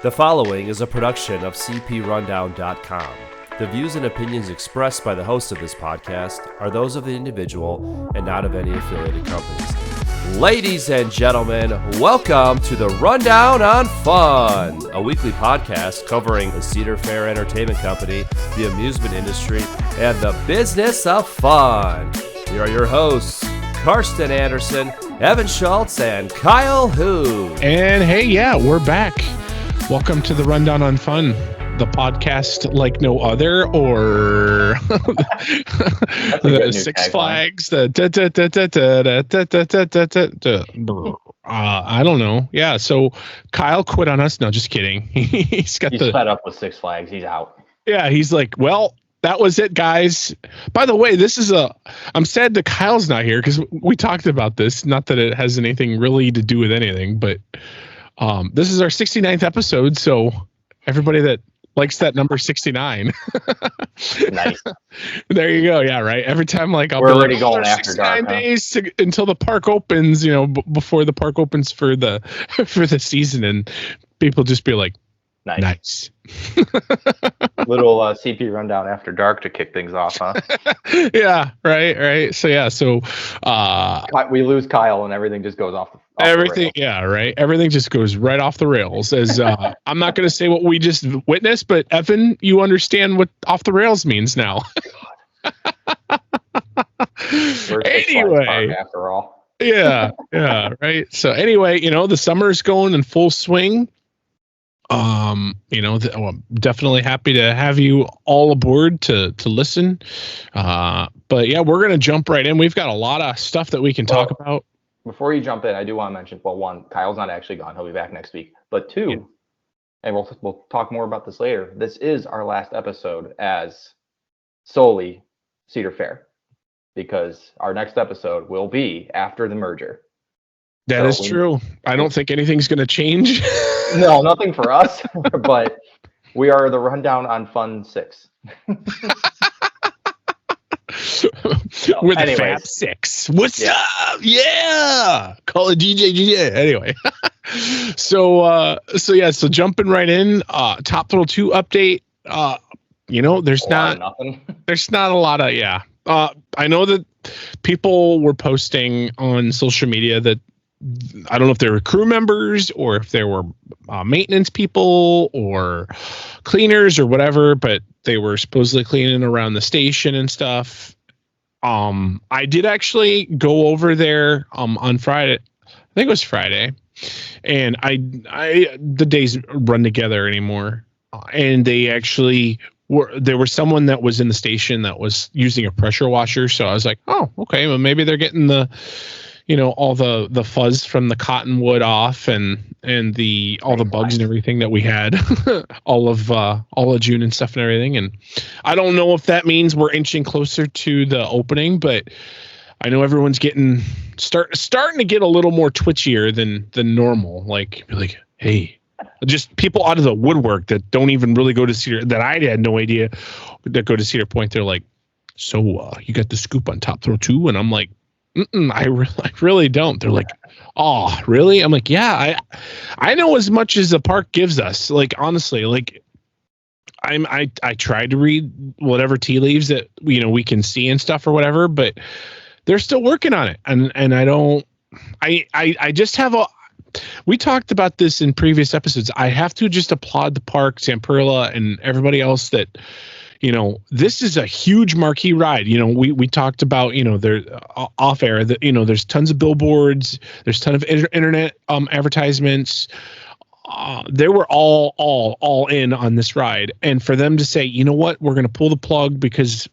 The following is a production of cprundown.com. The views and opinions expressed by the host of this podcast are those of the individual and not of any affiliated companies. Ladies and gentlemen, welcome to the Rundown on Fun, a weekly podcast covering the Cedar Fair Entertainment Company, the amusement industry, and the business of fun. Here are your hosts, Karsten Anderson, Evan Schultz, and Kyle Hu. And hey, yeah, we're back. Welcome to the Rundown on Fun, the podcast like no other, or the Six Flags, I don't know. Yeah, so Kyle quit on us. No, just kidding. He's fed up with Six Flags. He's out. Yeah, he's like, well, that was it, guys. By the way, I'm sad that Kyle's not here because we talked about this. Not that it has anything really to do with anything, but this is our 69th episode. So everybody that likes that number 69. Nice. There you go. Yeah, right. Every time, like, we're already going after 69 dark, days until the park opens, before the park opens for the season, and people just be like, nice. Little CP rundown after dark to kick things off, huh? Yeah, right. So we lose Kyle and everything just goes off everything. The rails. Yeah, right. Everything just goes right off the rails. As I'm not going to say what we just witnessed, but Evan, you understand what off the rails means now. Anyway, after all. yeah, right. So anyway, the summer is going in full swing. I'm definitely happy to have you all aboard to listen. But yeah, we're going to jump right in. We've got a lot of stuff that we can talk about. Before you jump in, I do want to mention, well, one, Kyle's not actually gone. He'll be back next week. But two, and we'll talk more about this later, this is our last episode as solely Cedar Fair, because our next episode will be after the merger. That is true. I don't think anything's going to change. No, nothing for us, but we are the Rundown on Fun 6. We're the Fab 6. What's up? Yeah. Call it DJ. Anyway. So jumping right in, Top Thrill 2 update. There's not a lot of, I know that people were posting on social media that, I don't know if they were crew members or if there were maintenance people or cleaners or whatever, but they were supposedly cleaning around the station and stuff. I did actually go over there on Friday. I think it was Friday, and the days run together anymore. And they actually there was someone that was in the station that was using a pressure washer. So I was like, oh, okay, well maybe they're getting the all the fuzz from the cottonwood off and all the bugs and everything that we had all of June and stuff and everything. And I don't know if that means we're inching closer to the opening, but I know everyone's starting to get a little more twitchier than normal. Like, hey, just people out of the woodwork that don't even really go to Cedar, that I had no idea that go to Cedar Point. They're like, so you got the scoop on Top Thrill 2? And I'm like, I really don't. They're like, oh, really? I'm like, yeah, I know as much as the park gives us. Like, honestly, like I tried to read whatever tea leaves that we can see and stuff or whatever, but they're still working on it. And I just have we talked about this in previous episodes. I have to just applaud the park, Zamperla, and everybody else that this is a huge marquee ride. We talked about, there off air that, there's tons of billboards, there's tons of internet advertisements. They were all in on this ride. And for them to say, you know what, we're going to pull the plug because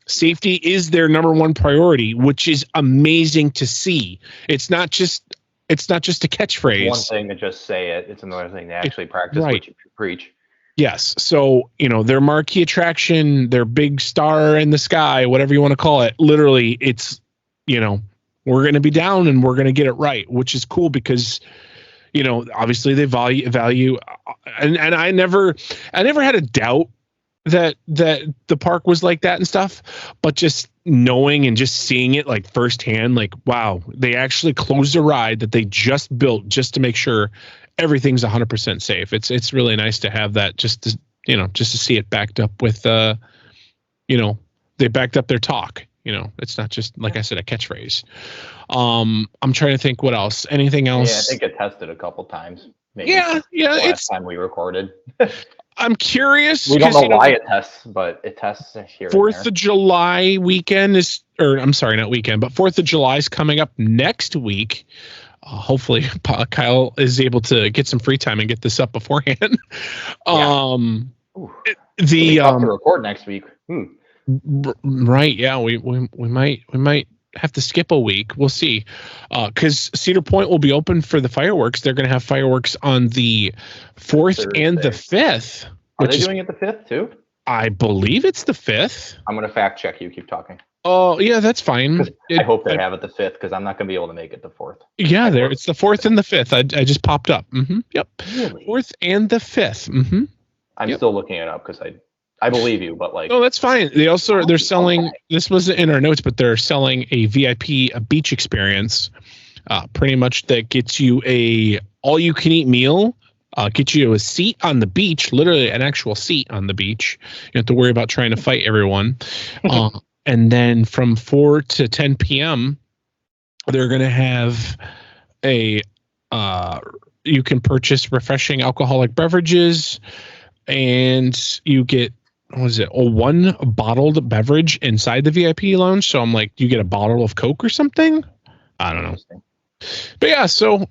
safety is their number one priority, which is amazing to see. It's not just a catchphrase. One thing to just say it. It's another thing to actually practice what you preach. Yes. So, their marquee attraction, their big star in the sky, whatever you want to call it, literally it's, we're going to be down and we're going to get it right, which is cool because, obviously they value and I never had a doubt that the park was like that and stuff, but just knowing and just seeing it like firsthand, like, wow, they actually closed a ride that they just built just to make sure everything's 100% safe. It's really nice to have that, just to see it backed up with they backed up their talk. It's not just, like I said, a catchphrase. I'm trying to think what else. Anything else? Yeah, I think it tested a couple times. Maybe yeah. Last time we recorded. I'm curious. We don't know why it tests, but it tests here. 4th of July weekend is, or I'm sorry, not weekend, but 4th of July is coming up next week. Hopefully Kyle is able to get some free time and get this up beforehand. Yeah. The to record next week. Right. Yeah. We might have to skip a week. We'll see. Because Cedar Point will be open for the fireworks. They're going to have fireworks on the 4th Thursday. And the 5th. Are they doing it the 5th too? I believe it's the 5th. I'm going to fact check you. Keep talking. Oh, yeah, that's fine. I hope they have it the 5th, because I'm not going to be able to make it the 4th. Yeah, it's the 4th and the 5th. I just popped up. Yep. Really? 4th and the 5th. I'm still looking it up because I believe you, but like. Oh, that's fine. They're selling. This wasn't in our notes, but they're selling a VIP beach experience. Pretty much that gets you a all-you-can-eat meal. Get you a seat on the beach, literally an actual seat on the beach. You don't have to worry about trying to fight everyone. And then from 4 to 10 p.m., they're going to have you can purchase refreshing alcoholic beverages, and you get, a one bottled beverage inside the VIP lounge. So I'm like, you get a bottle of Coke or something? I don't know. But yeah, so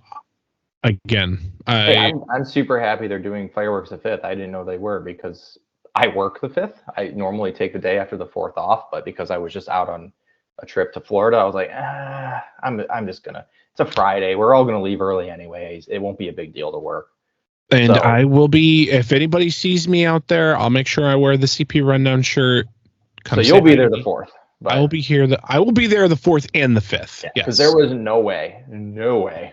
again, I'm super happy they're doing fireworks the 5th. I didn't know they were, because I work the 5th. I normally take the day after the 4th off, but because I was just out on a trip to Florida, I was like, I'm just gonna. It's a Friday. We're all gonna leave early anyways. It won't be a big deal to work. And so, I will be. If anybody sees me out there, I'll make sure I wear the CP Rundown shirt. So you'll be there the 4th. I will be here. I will be there the 4th and the 5th. Yeah, because there was no way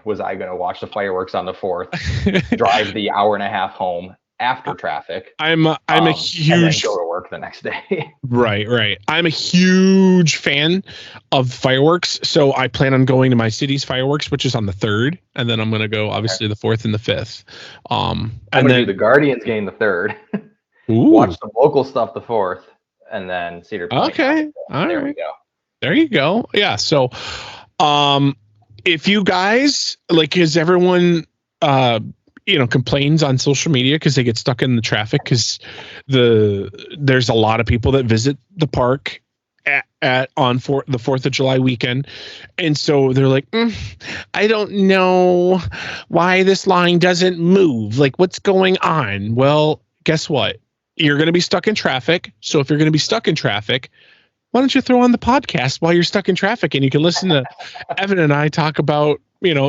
was I gonna watch the fireworks on the 4th, drive the hour and a half home after traffic. I'm a huge, and then go to work the next day. Right. I'm a huge fan of fireworks, so I plan on going to my city's fireworks, which is on the 3rd, and then I'm going to go obviously the 4th and the 5th. I'm going to do the Guardians game the 3rd. Watch some local stuff the 4th, and then Cedar Point. Okay, there we go. There you go. Yeah. So, if you guys is everyone complains on social media because they get stuck in the traffic, because there's a lot of people that visit the park on the 4th of July weekend, and so they're like, I don't know why this line doesn't move. Like, what's going on? Well, guess what? You're going to be stuck in traffic. So if you're going to be stuck in traffic, why don't you throw on the podcast while you're stuck in traffic, and you can listen to Evan and I talk about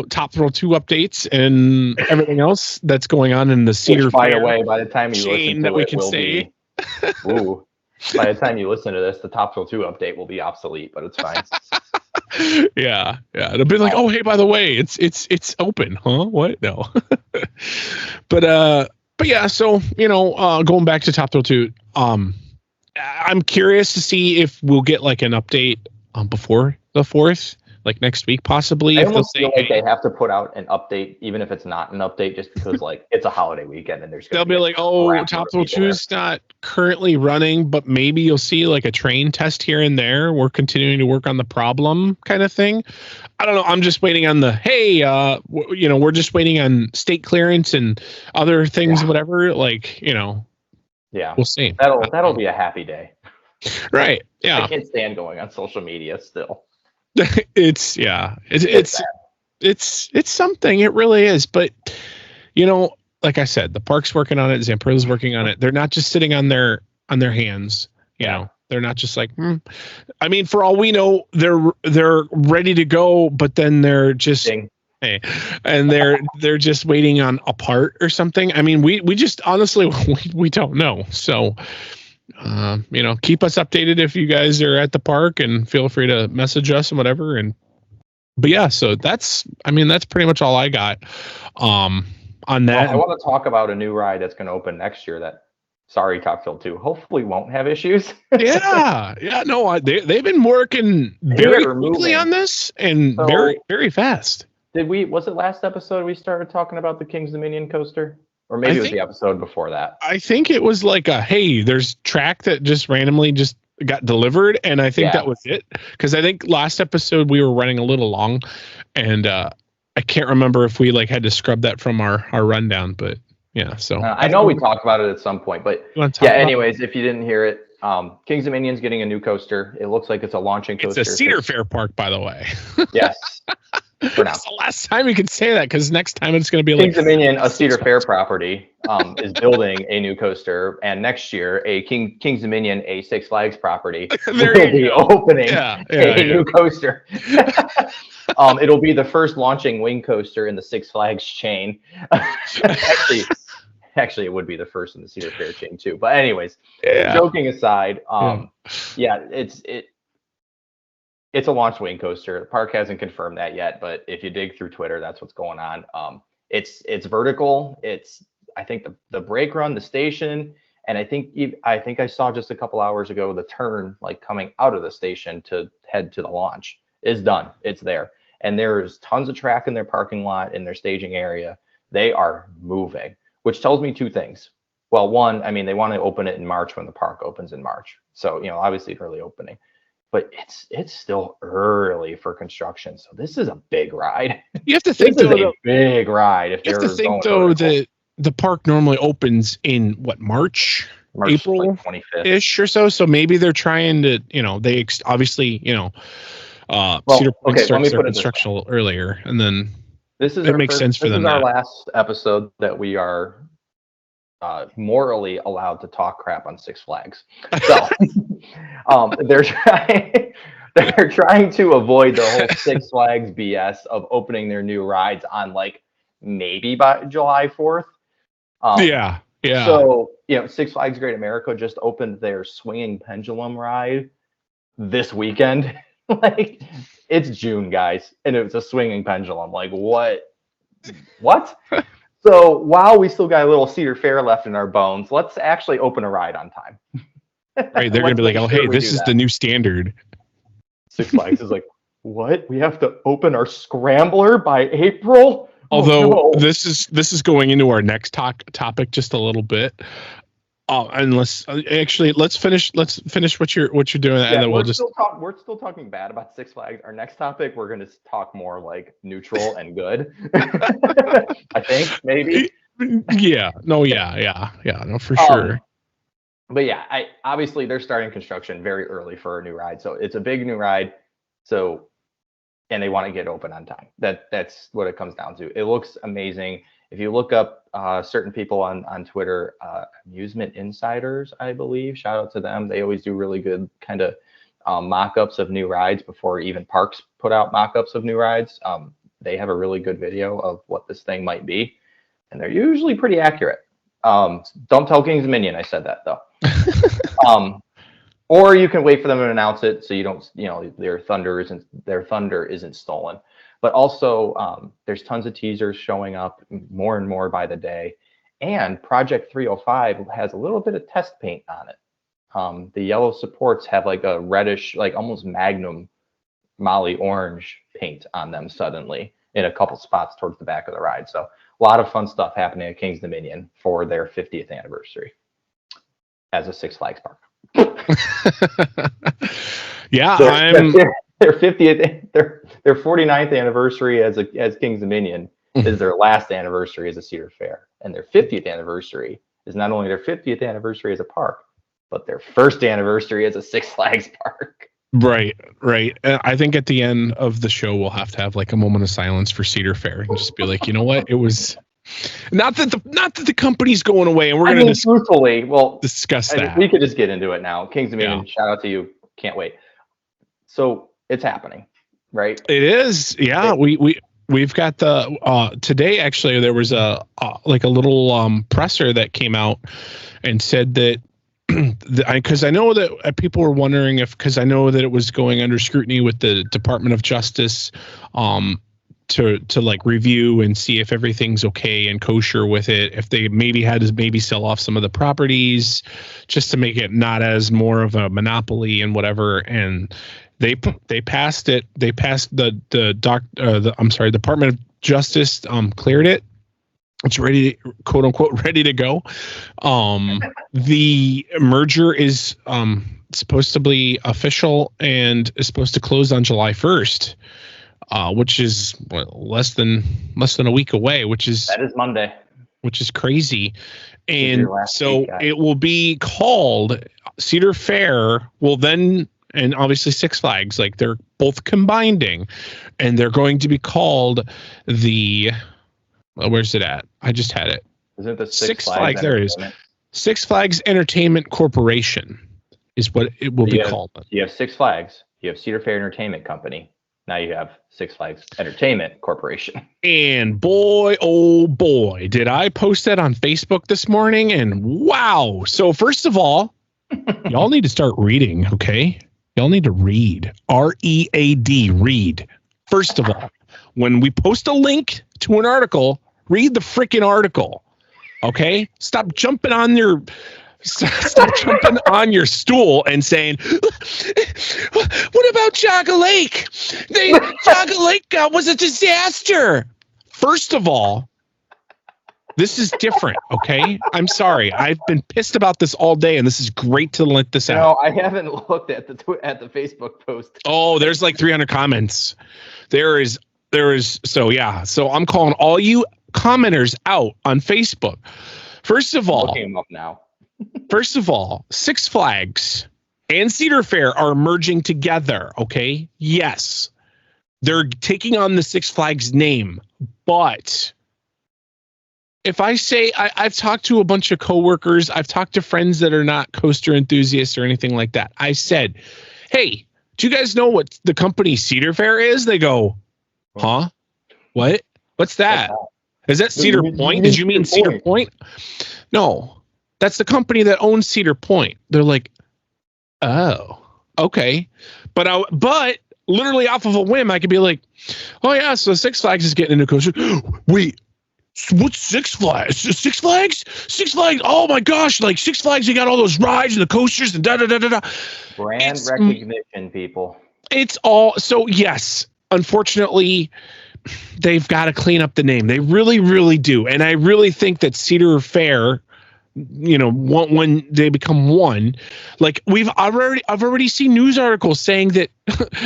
Top Thrill 2 updates and everything else that's going on in the Cedar Fair. By the way, by the time you listen to it, will be. By the time you listen to this, the Top Thrill 2 update will be obsolete, but it's fine. Yeah. It'll be like, oh, hey, by the way, it's open, huh? What? No. But yeah. So going back to Top Thrill 2, I'm curious to see if we'll get like an update before the 4th. Like next week, possibly. I almost feel like they have to put out an update, even if it's not an update, just because it's a holiday weekend and they'll be like, oh, Top Thrill 2 is not currently running, but maybe you'll see like a train test here and there. We're continuing to work on the problem kind of thing. I don't know. I'm just waiting on we're just waiting on state clearance and other things, whatever. Yeah, we'll see. That'll be a happy day. Right. Yeah. I can't stand going on social media still. It's something. It really is. But like I said, the park's working on it. Zampero's working on it. They're not just sitting on their hands. They're not just like, I mean, for all we know, they're ready to go, but then they're just and they're just waiting on a part or something. I mean, we just honestly we don't know. So keep us updated if you guys are at the park, and feel free to message us and whatever. But yeah, so that's pretty much all I got on that. Well, I want to talk about a new ride that's going to open next year that Top Thrill 2 hopefully won't have issues. No, they've been working very quickly on this and very, very fast. Was it last episode we started talking about the King's Dominion coaster? Or maybe it was the episode before that. I think it was like hey, there's track that just randomly just got delivered, and I think that was it. Because I think last episode we were running a little long, and I can't remember if we like had to scrub that from our rundown, but yeah. So I know we talked about it at some point, but yeah. Anyways, if you didn't hear it, King's Dominion's getting a new coaster. It looks like it's a launching coaster. It's a Cedar Fair park, by the way. Yes. For now. That's the last time you can say that, because next time it's going to be King's Dominion, a Cedar Fair property, is building a new coaster, and next year King's Dominion, a Six Flags property, will be opening a new coaster. It'll be the first launching wing coaster in the Six Flags chain. Actually, it would be the first in the Cedar Fair chain too. But anyways, joking aside, it's a launch wing coaster. The park hasn't confirmed that yet, but if you dig through Twitter, that's what's going on. It's vertical. It's, I think, the brake run, the station, and I think I saw just a couple hours ago the turn, like coming out of the station to head to the launch, is done. It's there, and there's tons of track in their parking lot, in their staging area. They are moving, which tells me two things. Well, one, I mean, they want to open it in March when the park opens in March, so obviously early opening. But it's still early for construction, so this is a big ride. You have to think this is a big ride. You have to think though that the park normally opens in March April, like 25th ish or so. So maybe they're trying to, they obviously, Cedar Point starts their construction a little earlier, and then it makes sense for them. This is our last episode that we are morally allowed to talk crap on Six Flags. So they're trying to avoid the whole Six Flags BS of opening their new rides on like maybe by July 4th. Yeah. So Six Flags Great America just opened their swinging pendulum ride this weekend. Like, it's June, guys, and it's a swinging pendulum. Like, what? So while we still got a little Cedar Fair left in our bones, let's actually open a ride on time. Right, they're going to be like, oh, hey, this is the new standard. Six Flags is like, what? We have to open our scrambler by April? Although this is going into our next topic just a little bit. Let's finish what you're doing, and then we're still talking bad about Six Flags. Our next topic, we're going to talk more like neutral and good. I think maybe. Yeah. No, for sure. But yeah, obviously they're starting construction very early for a new ride, so it's a big new ride. So, and they want to get open on time. That's what it comes down to. It looks amazing. If you look up certain people on Twitter, Amusement Insiders, I believe, shout out to them. They always do really good kind of mock-ups of new rides before even parks put out mock-ups of new rides. They have a really good video of what this thing might be, and they're usually pretty accurate. Don't tell King's Dominion I said that, though. Or you can wait for them to announce it so you don't, their thunder isn't stolen. But also, there's tons of teasers showing up more and more by the day. And Project 305 has a little bit of test paint on it. The yellow supports have like a reddish, like almost Magnum Molly orange paint on them suddenly in a couple spots towards the back of the ride. So a lot of fun stuff happening at King's Dominion for their 50th anniversary as a Six Flags park. Yeah, their 50th, their 49th anniversary as King's Dominion is their last anniversary as a Cedar Fair, and their 50th anniversary is not only their 50th anniversary as a park, but their first anniversary as a Six Flags park. Right. And I think at the end of the show we'll have to have like a moment of silence for Cedar Fair and just be like, you know what, it was not that the company's going away, and we're going to truthfully, discuss that. We could just get into it now. King's Dominion, shout out to you. Can't wait. So it's happening, right? It is. Yeah. We've got the today actually there was a little presser that came out and said that because I know that people were wondering because I know that it was going under scrutiny with the Department of Justice to like review and see if everything's okay and kosher with it. If they maybe had to sell off some of the properties just to make it not as more of a monopoly and whatever. And they passed it. They passed the Department of Justice cleared it. It's ready to, quote unquote, ready to go. The merger is supposed to be official and is supposed to close on July 1st, which is less than a week away, that is Monday, which is crazy. And so it will be called Cedar Fair will then, and obviously Six Flags, like they're both combining, and they're going to be called the, where's it at? I just had it. Is it the Six Flags? There it is. Six Flags Entertainment Corporation is what it will be called. You have Six Flags. You have Cedar Fair Entertainment Company. Now you have Six Flags Entertainment Corporation. And boy, oh boy, did I post that on Facebook this morning. And wow. So first of all, y'all need to start reading, okay? Y'all need to read. READ, read. First of all, when we post a link to an article, read the freaking article, okay? Stop jumping on your stool and saying, what about Jogga Lake? Jogga Lake was a disaster. First of all, this is different, okay? I'm sorry. I've been pissed about this all day, and this is great to let this out. No, I haven't looked at the Facebook post. Oh, there's like 300 comments. There is. So yeah. So I'm calling all you commenters out on Facebook. First of all, looking them up now. First of all, Six Flags and Cedar Fair are merging together, okay? Yes. They're taking on the Six Flags name, but if I say I've talked to a bunch of coworkers, I've talked to friends that are not coaster enthusiasts or anything like that. I said, hey, do you guys know what the company Cedar Fair is? They go, huh? What? What's that? Is that Cedar Point? Did you mean Cedar Point? No. That's the company that owns Cedar Point. They're like, oh, okay. But literally off of a whim, I could be like, oh yeah, so Six Flags is getting into coaster. Wait, what's Six Flags? Six Flags? Six Flags? Oh my gosh, like Six Flags, they got all those rides and the coasters and da-da-da-da-da. Brand recognition, people. It's all, so yes, unfortunately, they've got to clean up the name. They really, really do. And I really think that Cedar Fair, you know, when they become one, like I've already seen news articles saying that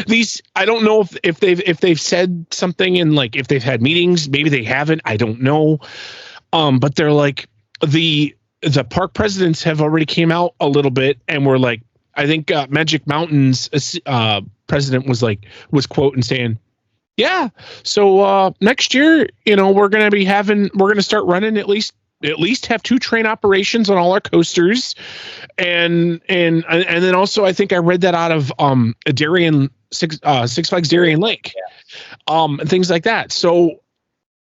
these, I don't know if they've said something and like if they've had meetings, maybe they haven't, I don't know. But they're like the park presidents have already came out a little bit and were like, I think Magic Mountain's president was quoting saying, yeah, so next year, you know, we're going to start running at least have 2 train operations on all our coasters. And then also I think I read that out of Six Flags Darien Lake, and things like that. So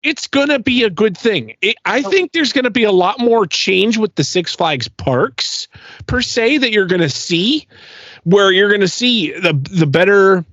it's going to be a good thing. I think there's going to be a lot more change with the Six Flags parks per se that you're going to see, where you're going to see the better,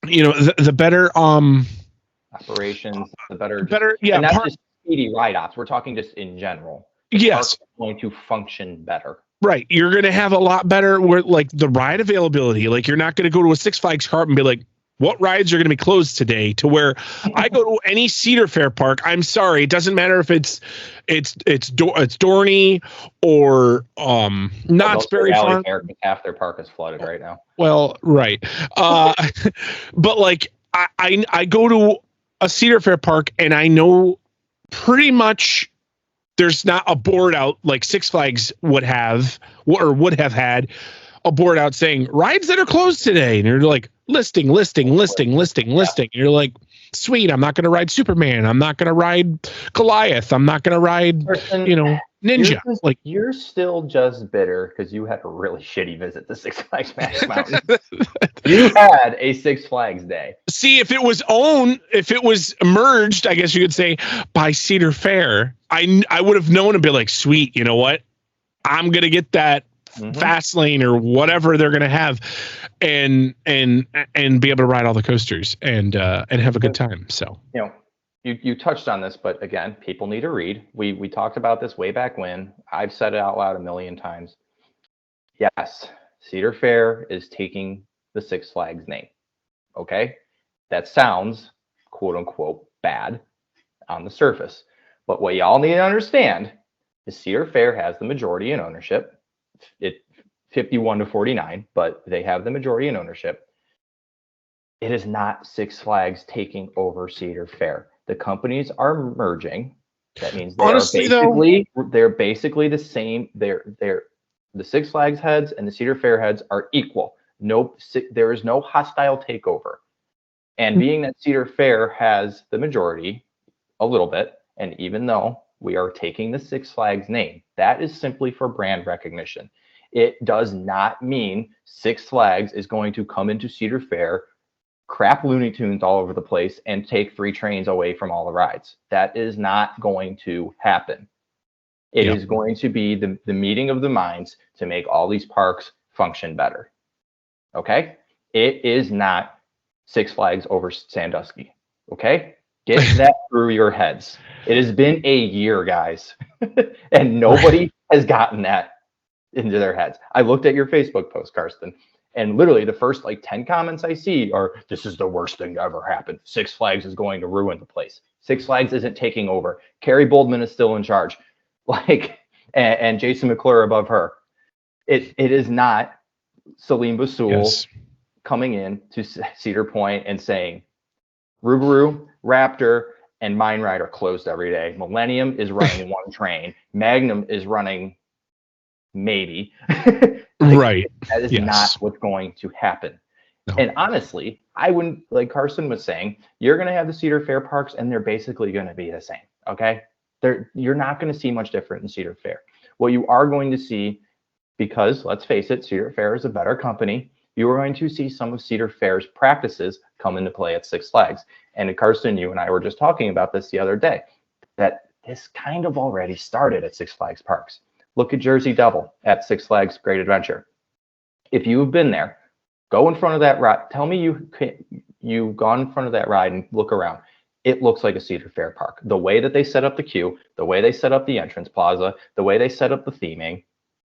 you know, the better operations, the better, yeah, and not just speedy ride-offs. We're talking just in general. Yes, going to function better. Right, you're going to have a lot better like the ride availability. Like you're not going to go to a Six Flags park and be like, what rides are going to be closed today? To where I go to any Cedar Fair park, I'm sorry, it doesn't matter if it's Dorney or Knott's Berry Farm. Half their park is flooded right now. Well, right, but like I go to a Cedar Fair park and I know pretty much there's not a board out like Six Flags would have had a board out saying rides that are closed today, and you're like listing. And you're like, sweet, I'm not going to ride Superman. I'm not going to ride Goliath. I'm not going to ride, Ninja. You're still just bitter because you had a really shitty visit to Six Flags Magic Mountain. You had a Six Flags day. See, if it was merged, I guess you could say, by Cedar Fair, I would have known and be like, sweet, you know what? I'm going to get that fast lane or whatever they're going to have, and be able to ride all the coasters and have a good time. So, you touched on this, but again, people need to read. We talked about this way back when. I've said it out loud a million times. Yes, Cedar Fair is taking the Six Flags name. Okay, that sounds quote unquote bad on the surface, but what y'all need to understand is Cedar Fair has the majority in ownership. It 51-49, but they have the majority in ownership. It is not Six Flags taking over Cedar Fair. The companies are merging. That means they're basically the same. They're the Six Flags heads and the Cedar Fair heads are equal. There is no hostile takeover. And being that Cedar Fair has the majority a little bit, and even though we are taking the Six Flags name, that is simply for brand recognition. It does not mean Six Flags is going to come into Cedar Fair, crap Looney Tunes all over the place, and take 3 trains away from all the rides. That is not going to happen. It is going to be the meeting of the minds to make all these parks function better. Okay? It is not Six Flags over Sandusky. Okay? Get that through your heads. It has been a year, guys, and nobody has gotten that into their heads. I looked at your Facebook post, Karsten, and literally the first 10 comments I see are, "This is the worst thing to ever happen. Six Flags is going to ruin the place. Six Flags isn't taking over. Carrie Boldman is still in charge." And Jason McClure above her. It is not Salim Basul coming in to Cedar Point and saying, Rubaru, Raptor, and Mine Ride are closed every day. Millennium is running 1 train. Magnum is running maybe. Right. That is not what's going to happen. No. And honestly, I wouldn't, like Carson was saying, you're going to have the Cedar Fair parks and they're basically going to be the same. Okay. You're not going to see much different in Cedar Fair. What you are going to see, because let's face it, Cedar Fair is a better company, you are going to see some of Cedar Fair's practices come into play at Six Flags. And Carson, you and I were just talking about this the other day, that this kind of already started at Six Flags parks. Look at Jersey Devil at Six Flags Great Adventure. If you have been there, go in front of that ride. Tell me you've gone in front of that ride and look around. It looks like a Cedar Fair park. The way that they set up the queue, the way they set up the entrance plaza, the way they set up the theming,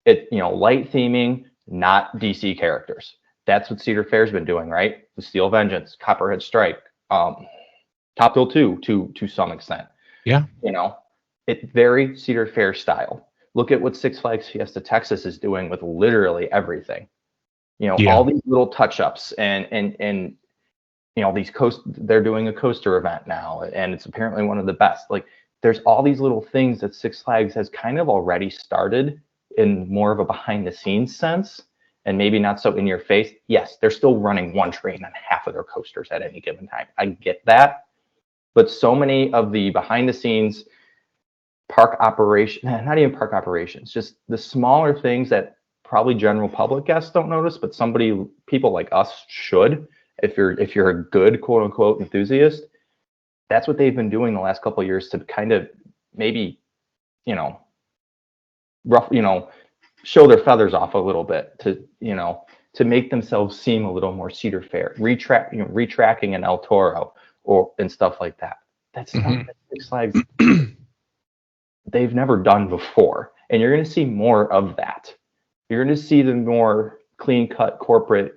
light theming, not DC characters. That's what Cedar Fair's been doing, right? The Steel Vengeance, Copperhead Strike, Top Thrill 2 to some extent. Yeah. It's very Cedar Fair style. Look at what Six Flags Fiesta Texas is doing with literally everything. All these little touch-ups and they're doing a coaster event now, and it's apparently one of the best. There's all these little things that Six Flags has kind of already started in more of a behind the scenes sense, and maybe not so in your face. Yes, they're still running 1 train on half of their coasters at any given time. I get that. But so many of the behind the scenes park operation, not even park operations, just the smaller things that probably general public guests don't notice, but people like us should. If you're a good quote unquote enthusiast, that's what they've been doing the last couple of years to kind of maybe, show their feathers off a little bit to make themselves seem a little more Cedar Fair, retracking an El Toro and stuff like that. That's stuff that Six Flags they've never done before, and you're going to see more of that. You're going to see the more clean cut corporate.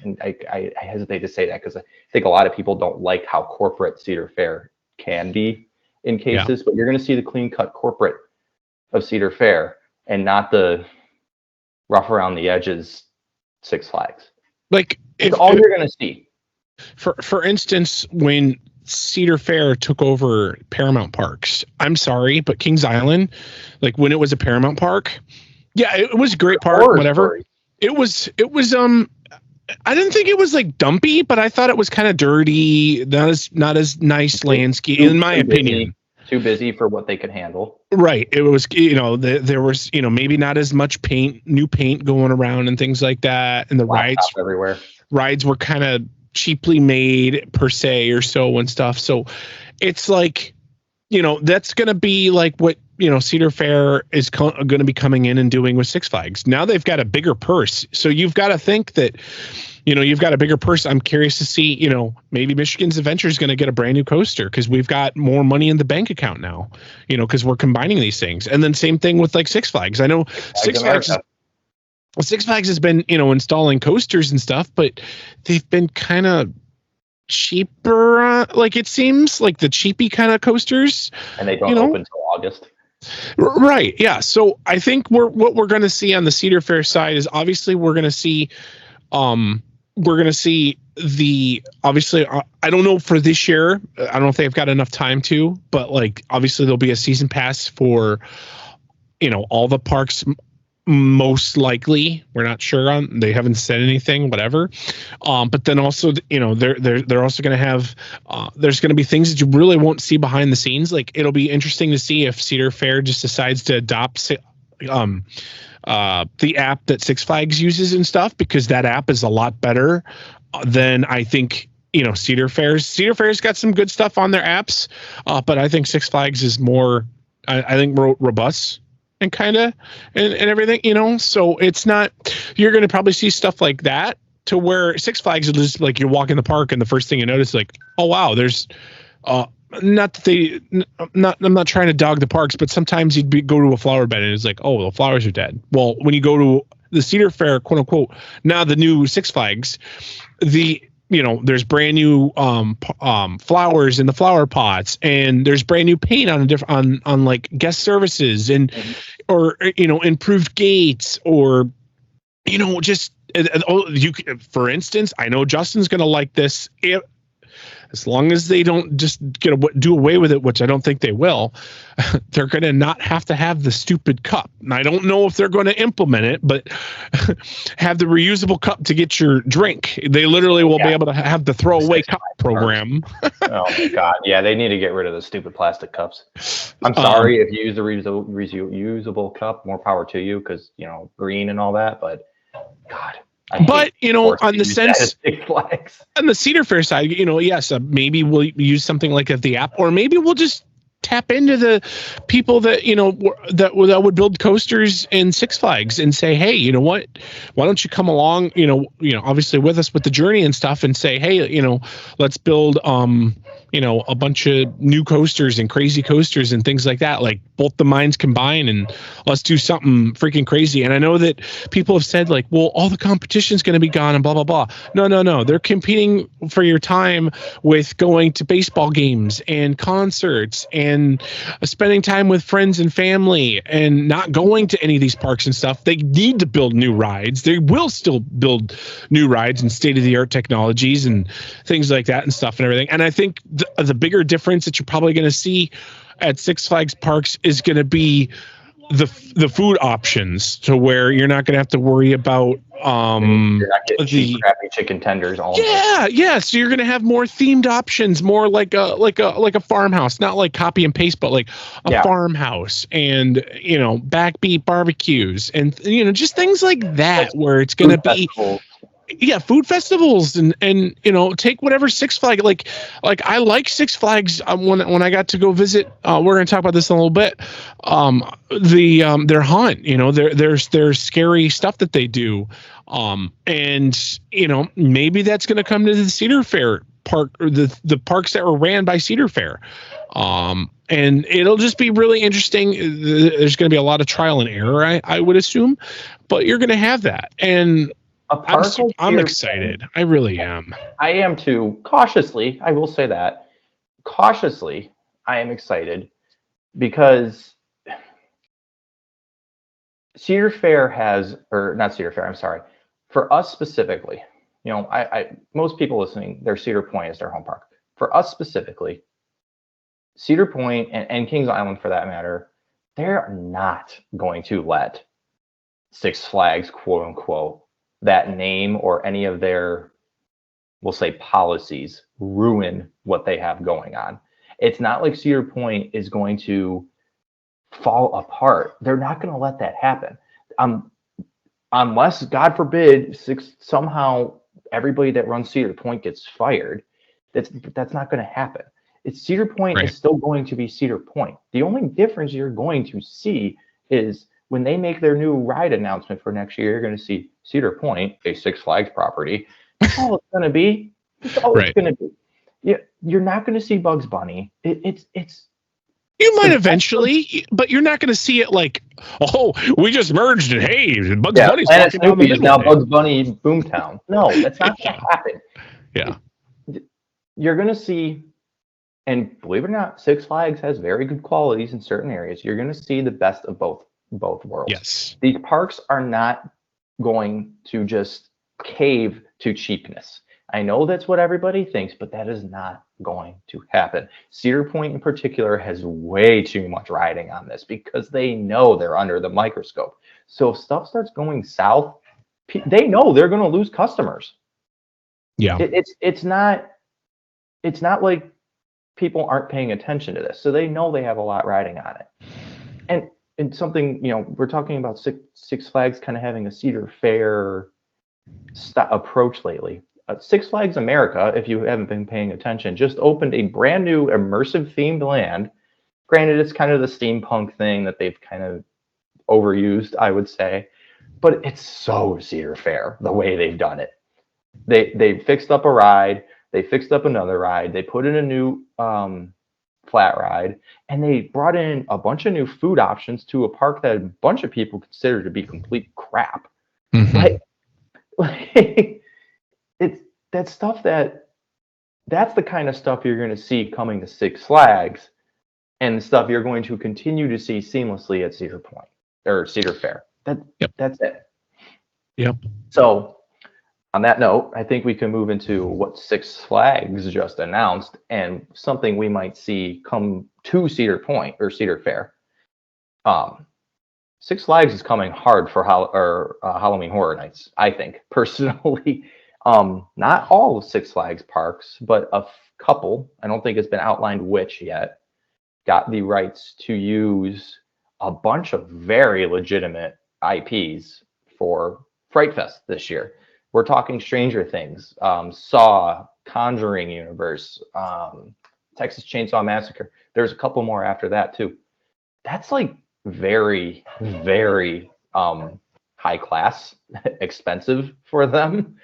And I hesitate to say that because I think a lot of people don't like how corporate Cedar Fair can be in cases, but you're going to see the clean cut corporate of Cedar Fair and not the rough around the edges Six Flags. It's all you're going to see. For instance, when Cedar Fair took over Paramount Parks, I'm sorry, but Kings Island, when it was a Paramount Park, it was a great park, whatever. Story. It was I didn't think it was dumpy, but I thought it was kind of dirty, not as nice landscape, in my opinion. Too busy for what they could handle. Right. It was, there was, maybe not as much new paint going around and things like that. And the rides were kind of cheaply made per se or so and stuff. So it's that's going to be what Cedar Fair is going to be coming in and doing with Six Flags. Now they've got a bigger purse. So you've got to think that, you've got a bigger purse. I'm curious to see, maybe Michigan's Adventure is going to get a brand new coaster because we've got more money in the bank account now, because we're combining these things. And then same thing with like Six Flags. I know Six Flags has been, installing coasters and stuff, but they've been kind of cheaper. Like it seems like the cheapy kind of coasters. And they don't open until August. Right. Yeah. So I think what we're going to see on the Cedar Fair side is obviously we're going to see obviously, I don't know for this year. I don't know if they've got enough time to, but like, obviously there'll be a season pass for, all the parks. Most likely, we're not sure on. They haven't said anything, whatever. But then also, they're also going to have. There's going to be things that you really won't see behind the scenes. Like it'll be interesting to see if Cedar Fair just decides to adopt the app that Six Flags uses and stuff, because that app is a lot better than I think. Cedar Fair's got some good stuff on their apps, but I think Six Flags is more. I think more robust. And kind of and everything, so it's not, you're going to probably see stuff like that to where Six Flags is just like you walk in the park and the first thing you notice is like, oh, wow, there's I'm not trying to dog the parks, but sometimes go to a flower bed and it's like, oh, the flowers are dead. Well, when you go to the Cedar Fair, quote unquote, now the new Six Flags, there's brand new flowers in the flower pots, and there's brand new paint on like guest services and or improved gates, or just for instance, I know Justin's gonna like this. As long as they don't just do away with it, which I don't think they will, they're going to not have to have the stupid cup. And I don't know if they're going to implement it, but have the reusable cup to get your drink. They literally will be able to have the throwaway cup program. Oh my God. Yeah, they need to get rid of the stupid plastic cups. I'm sorry if you use the reusable cup, more power to you, because, green and all that, but God. But on the Cedar Fair side, yes, maybe we'll use something like the app, or maybe we'll just tap into the people that that would build coasters in Six Flags and say, hey, you know what? Why don't you come along? Obviously with us with the journey and stuff, and say, hey, let's build a bunch of new coasters and crazy coasters and things like that. Like both the minds combine, and let's do something freaking crazy. And I know that people have said like, well, all the competition's going to be gone and blah, blah, blah. No. They're competing for your time with going to baseball games and concerts and spending time with friends and family, and not going to any of these parks and stuff. They need to build new rides. They will still build new rides and state-of-the-art technologies and things like that and stuff and everything. And I think the bigger difference that you're probably going to see at Six Flags parks is going to be the food options, to where you're not going to have to worry about the crappy chicken tenders. Yeah. So you're going to have more themed options, more like a farmhouse, not like copy and paste, but like a farmhouse, and backbeat barbecues, and just things like that, where it's going to be. Yeah, food festivals and take whatever Six Flags like I like Six Flags. When I got to go visit, we're going to talk about this in a little bit. Their haunt, their scary stuff that they do, and maybe that's going to come to the Cedar Fair park, or the parks that were ran by Cedar Fair. And it'll just be really interesting. There's going to be a lot of trial and error, I would assume, but you're going to have that. And I'm excited. I really am. I am too. Cautiously, I will say that. Cautiously, I am excited, because Cedar Fair not Cedar Fair, I'm sorry. For us specifically, most people listening, their Cedar Point is their home park. For us specifically, Cedar Point and Kings Island for that matter, they're not going to let Six Flags, quote unquote, that name or any of their, we'll say, policies ruin what they have going on. It's not like Cedar Point is going to fall apart. They're not going to let that happen. Unless, God forbid, somehow everybody that runs Cedar Point gets fired. That's not going to happen. Cedar Point is still going to be Cedar Point. The only difference you're going to see is when they make their new ride announcement for next year, you're going to see Cedar Point, a Six Flags property. That's all it's going to be. That's all it's going to be. Yeah, you're not going to see Bugs Bunny. It's. You might eventually, but you're not going to see it like, oh, we just merged and hey, Bugs Bunny's walking down the middle. Now Bugs Bunny Boomtown. No, that's not going to happen. Yeah. You're going to see, and believe it or not, Six Flags has very good qualities in certain areas. You're going to see the best of both worlds. Yes. These parks are not going to just cave to cheapness. I know that's what everybody thinks, but that is not going to happen. Cedar Point in particular has way too much riding on this because they know they're under the microscope. So if stuff starts going south, they know they're going to lose customers. Yeah. It's not like people aren't paying attention to this. So they know they have a lot riding on it. And something, we're talking about Six Flags kind of having a Cedar Fair approach lately. Six Flags America, if you haven't been paying attention, just opened a brand new immersive themed land. Granted, it's kind of the steampunk thing that they've kind of overused, I would say, but it's so Cedar Fair the way they've done it. They fixed up a ride, they fixed up another ride, they put in a new flat ride, and they brought in a bunch of new food options to a park that a bunch of people consider to be complete crap. Mm-hmm. Like it's that stuff that's the kind of stuff you're going to see coming to Six Flags, and the stuff you're going to continue to see seamlessly at Cedar Point or Cedar Fair. That's it. Yep. So on that note, I think we can move into what Six Flags just announced and something we might see come to Cedar Point or Cedar Fair. Six Flags is coming hard for Halloween Horror Nights, I think, personally. Not all of Six Flags parks, but a couple, I don't think it's been outlined which yet, got the rights to use a bunch of very legitimate IPs for Fright Fest this year. We're talking Stranger Things, Saw, Conjuring Universe, Texas Chainsaw Massacre. There's a couple more after that too. That's like very, very high class, expensive for them.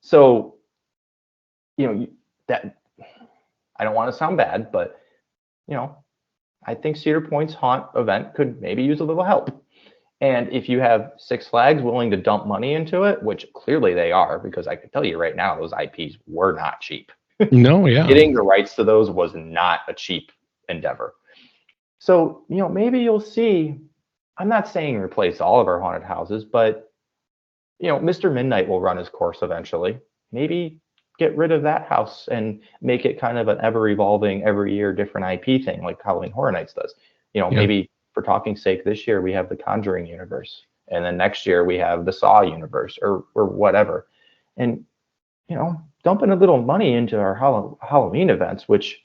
So, that I don't want to sound bad, but I think Cedar Point's Haunt event could maybe use a little help. And if you have Six Flags willing to dump money into it, which clearly they are, because I can tell you right now, those IPs were not cheap. No, yeah. Getting the rights to those was not a cheap endeavor. So, maybe you'll see, I'm not saying replace all of our haunted houses, but Mr. Midnight will run his course eventually. Maybe get rid of that house and make it kind of an ever-evolving, every year different IP thing like Halloween Horror Nights does. Maybe for talking sake, this year we have the Conjuring universe, and then next year we have the Saw universe or whatever. And, dumping a little money into our Halloween events, which,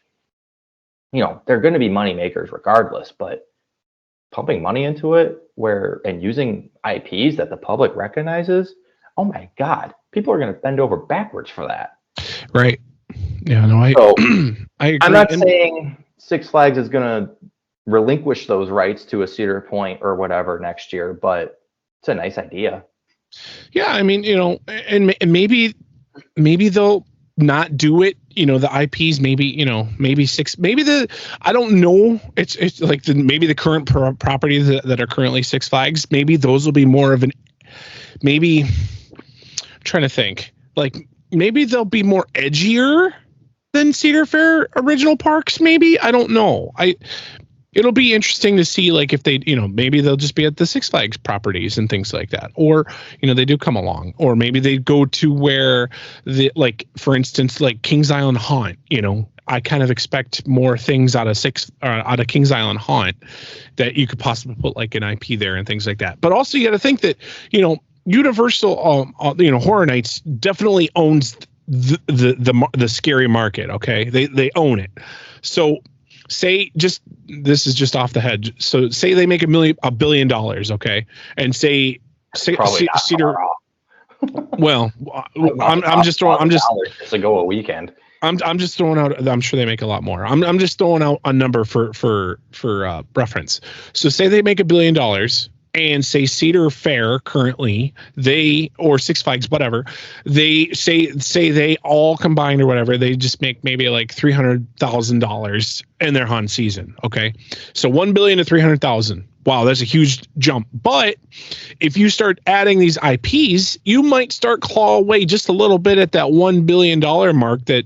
they're going to be money makers regardless, but pumping money into it and using IPs that the public recognizes, oh my God, people are going to bend over backwards for that. Right. Yeah, no, I agree. I'm not saying Six Flags is going to relinquish those rights to a Cedar Point or whatever next year, but it's a nice idea. Yeah, I mean, and maybe they'll not do it. The IPs, maybe I don't know. It's like maybe the current properties that are currently Six Flags, maybe those will be more of maybe I'm trying to think, like maybe they'll be more edgier than Cedar Fair original parks. Maybe, I don't know. It'll be interesting to see, like, if they, maybe they'll just be at the Six Flags properties and things like that. Or, they do come along. Or maybe they go to where, for instance, like Kings Island Haunt, I kind of expect more things out of Kings Island Haunt that you could possibly put like an IP there and things like that. But also you got to think that, Universal, Horror Nights definitely owns the scary market. Okay. They own it. So, this is just off the head. So say they make $1 billion, okay, and say Cedar. Well, I'm just to go a weekend. I'm just throwing out. I'm sure they make a lot more. I'm just throwing out a number for reference. So say they make $1 billion, and say Cedar Fair currently or Six Flags, whatever, they say they all combined or whatever, they just make maybe like $300,000 in their hunt season. Okay, so 1 billion to 300,000. Wow, that's a huge jump. But if you start adding these IPs, you might start claw away just a little bit at that $1 billion mark that,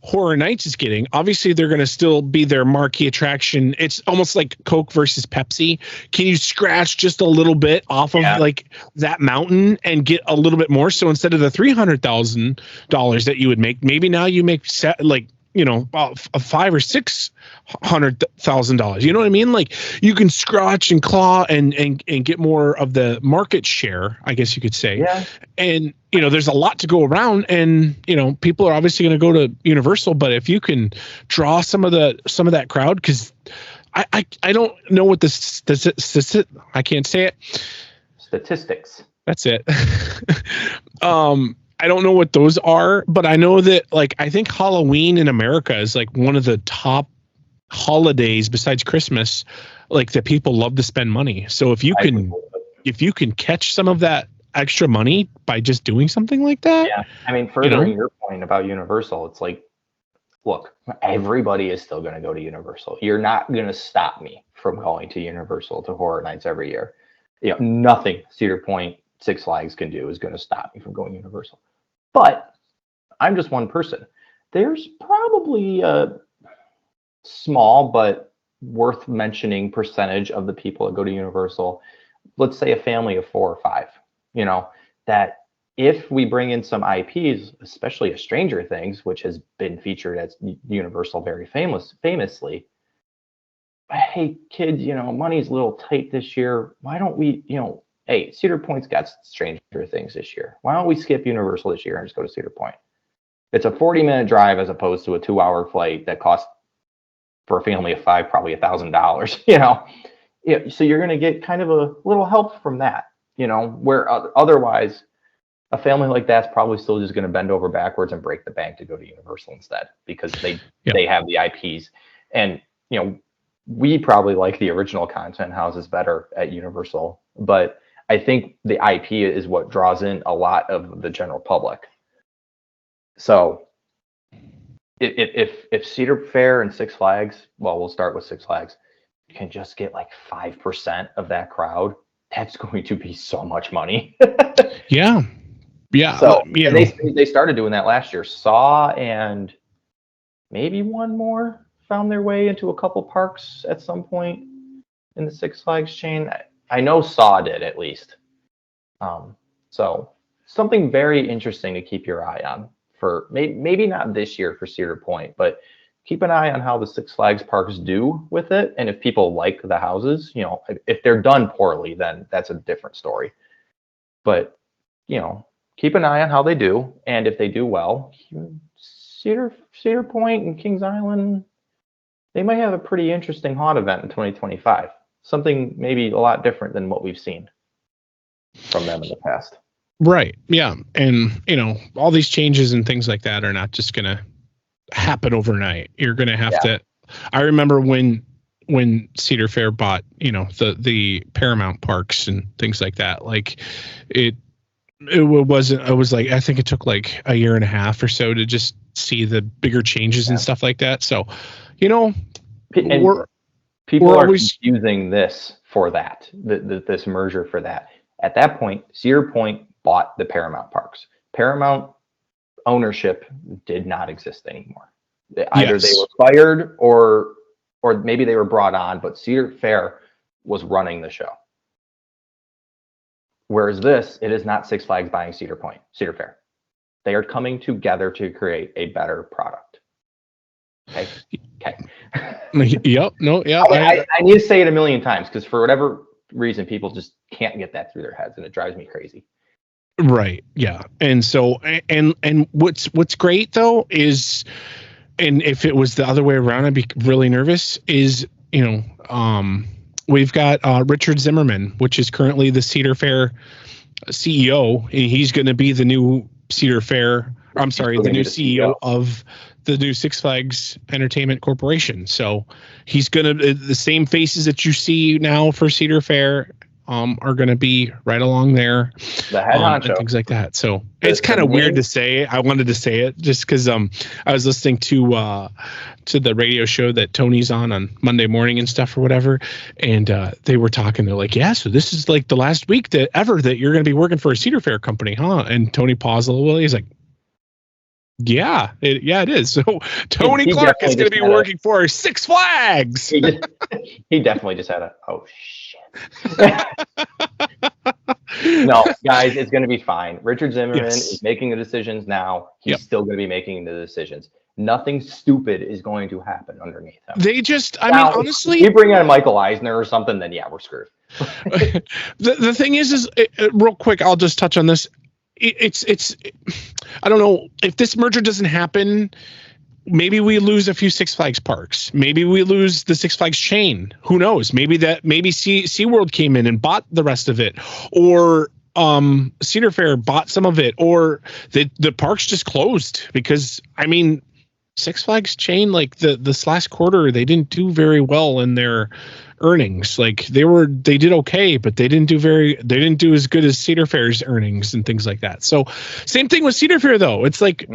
Horror Nights is getting. Obviously, they're going to still be their marquee attraction. It's almost like Coke versus Pepsi. Can you scratch just a little bit off of like that mountain and get a little bit more? So instead of the $300,000 that you would make, maybe now you make about $500,000 or $600,000. You know what I mean? Like you can scratch and claw and get more of the market share, I guess you could say. Yeah. And there's a lot to go around, and people are obviously going to go to Universal, but if you can draw some of that crowd, because I don't know what I can't say it. Statistics. That's it. I don't know what those are, but I know that I think Halloween in America is like one of the top holidays besides Christmas, that people love to spend money. So if you can catch some of that extra money by just doing something like that. Yeah. I mean, furthering your point about Universal, it's like, look, everybody is still going to go to Universal. You're not going to stop me from going to Universal to Horror Nights every year. Nothing Cedar Point, Six Flags can do is going to stop me from going to Universal. But I'm just one person. There's probably a small but worth mentioning percentage of the people that go to Universal, let's say a family of 4 or 5, that if we bring in some IPs, especially a Stranger Things, which has been featured at Universal very famously, hey kids, money's a little tight this year. Why don't we, hey, Cedar Point's got Stranger Things this year. Why don't we skip Universal this year and just go to Cedar Point? It's a 40-minute drive as opposed to a 2-hour flight that costs, for a family of 5, probably $1,000, so you're going to get kind of a little help from that, where otherwise a family like that's probably still just going to bend over backwards and break the bank to go to Universal instead, because they have the IPs. And, we probably like the original content houses better at Universal, but I think the IP is what draws in a lot of the general public. So if Cedar Fair and Six Flags, well, we'll start with Six Flags, can just get like 5% of that crowd, that's going to be so much money. Yeah. So they started doing that last year. Saw and maybe one more found their way into a couple parks at some point in the Six Flags chain. I know Saw did, at least. So something very interesting to keep your eye on for maybe not this year for Cedar Point, but keep an eye on how the Six Flags parks do with it. And if people like the houses, if they're done poorly, then that's a different story. But, keep an eye on how they do. And if they do well, Cedar Point and Kings Island, they might have a pretty interesting haunt event in 2025. Something maybe a lot different than what we've seen from them in the past. Right. Yeah. And, all these changes and things like that are not just going to happen overnight. You're going to have to. I remember when Cedar Fair bought, the Paramount parks and things like that. It was like, I think it took like a year and a half or so to just see the bigger changes and stuff like that. So, people are always using this for that, this merger for that. At that point, Cedar Point bought the Paramount parks. Paramount ownership did not exist anymore. Either they were fired or maybe they were brought on, but Cedar Fair was running the show. Whereas it is not Six Flags buying Cedar Fair. They are coming together to create a better product. Okay. Yep. No. Yeah. I need to say it a million times because for whatever reason, people just can't get that through their heads, and it drives me crazy. Right. Yeah. And so, and what's great though is, and if it was the other way around, I'd be really nervous. Is we've got Richard Zimmerman, which is currently the Cedar Fair CEO, and he's going to be the new Cedar Fair. I'm sorry, the new CEO of the new Six Flags Entertainment Corporation. So he's going to, the same faces that you see now for Cedar Fair are going to be right along there. The head honcho. And things like that. So it's kind of weird to say. I wanted to say it just because I was listening to the radio show that Tony's on Monday morning and stuff or whatever. And they were talking. They're like, yeah, so this is like the last week that you're going to be working for a Cedar Fair company, huh? And Tony paused a little bit. He's like, yeah, it is. So Tony Clark is going to be working for Six Flags. He definitely just had oh shit. No, guys, it's going to be fine. Richard Zimmerman is making the decisions now. He's still going to be making the decisions. Nothing stupid is going to happen underneath him. They just, I mean, honestly, if you bring in Michael Eisner or something, then yeah, we're screwed. The thing is real quick, I'll just touch on this. It's I don't know if this merger doesn't happen. Maybe we lose a few Six Flags parks. Maybe we lose the Six Flags chain. Who knows? Maybe SeaWorld came in and bought the rest of it, or Cedar Fair bought some of it, or the parks just closed because I mean, Six Flags chain, like this last quarter, they didn't do very well in their earnings. Like they did okay, but they didn't do as good as Cedar Fair's earnings and things like that. So same thing with Cedar Fair though. It's like,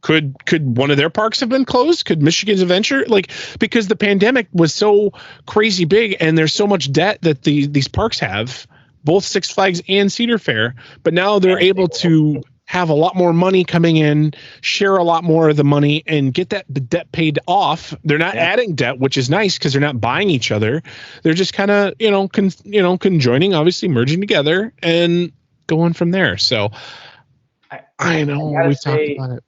could one of their parks have been closed? Could Michigan's Adventure, like, because the pandemic was so crazy big and there's so much debt that these parks have, both Six Flags and Cedar Fair, but now they're able to have a lot more money coming in, share a lot more of the money, and get the debt paid off. They're not adding debt, which is nice because they're not buying each other. They're just kind of, conjoining, obviously merging together and going from there. So I know we've talked about it,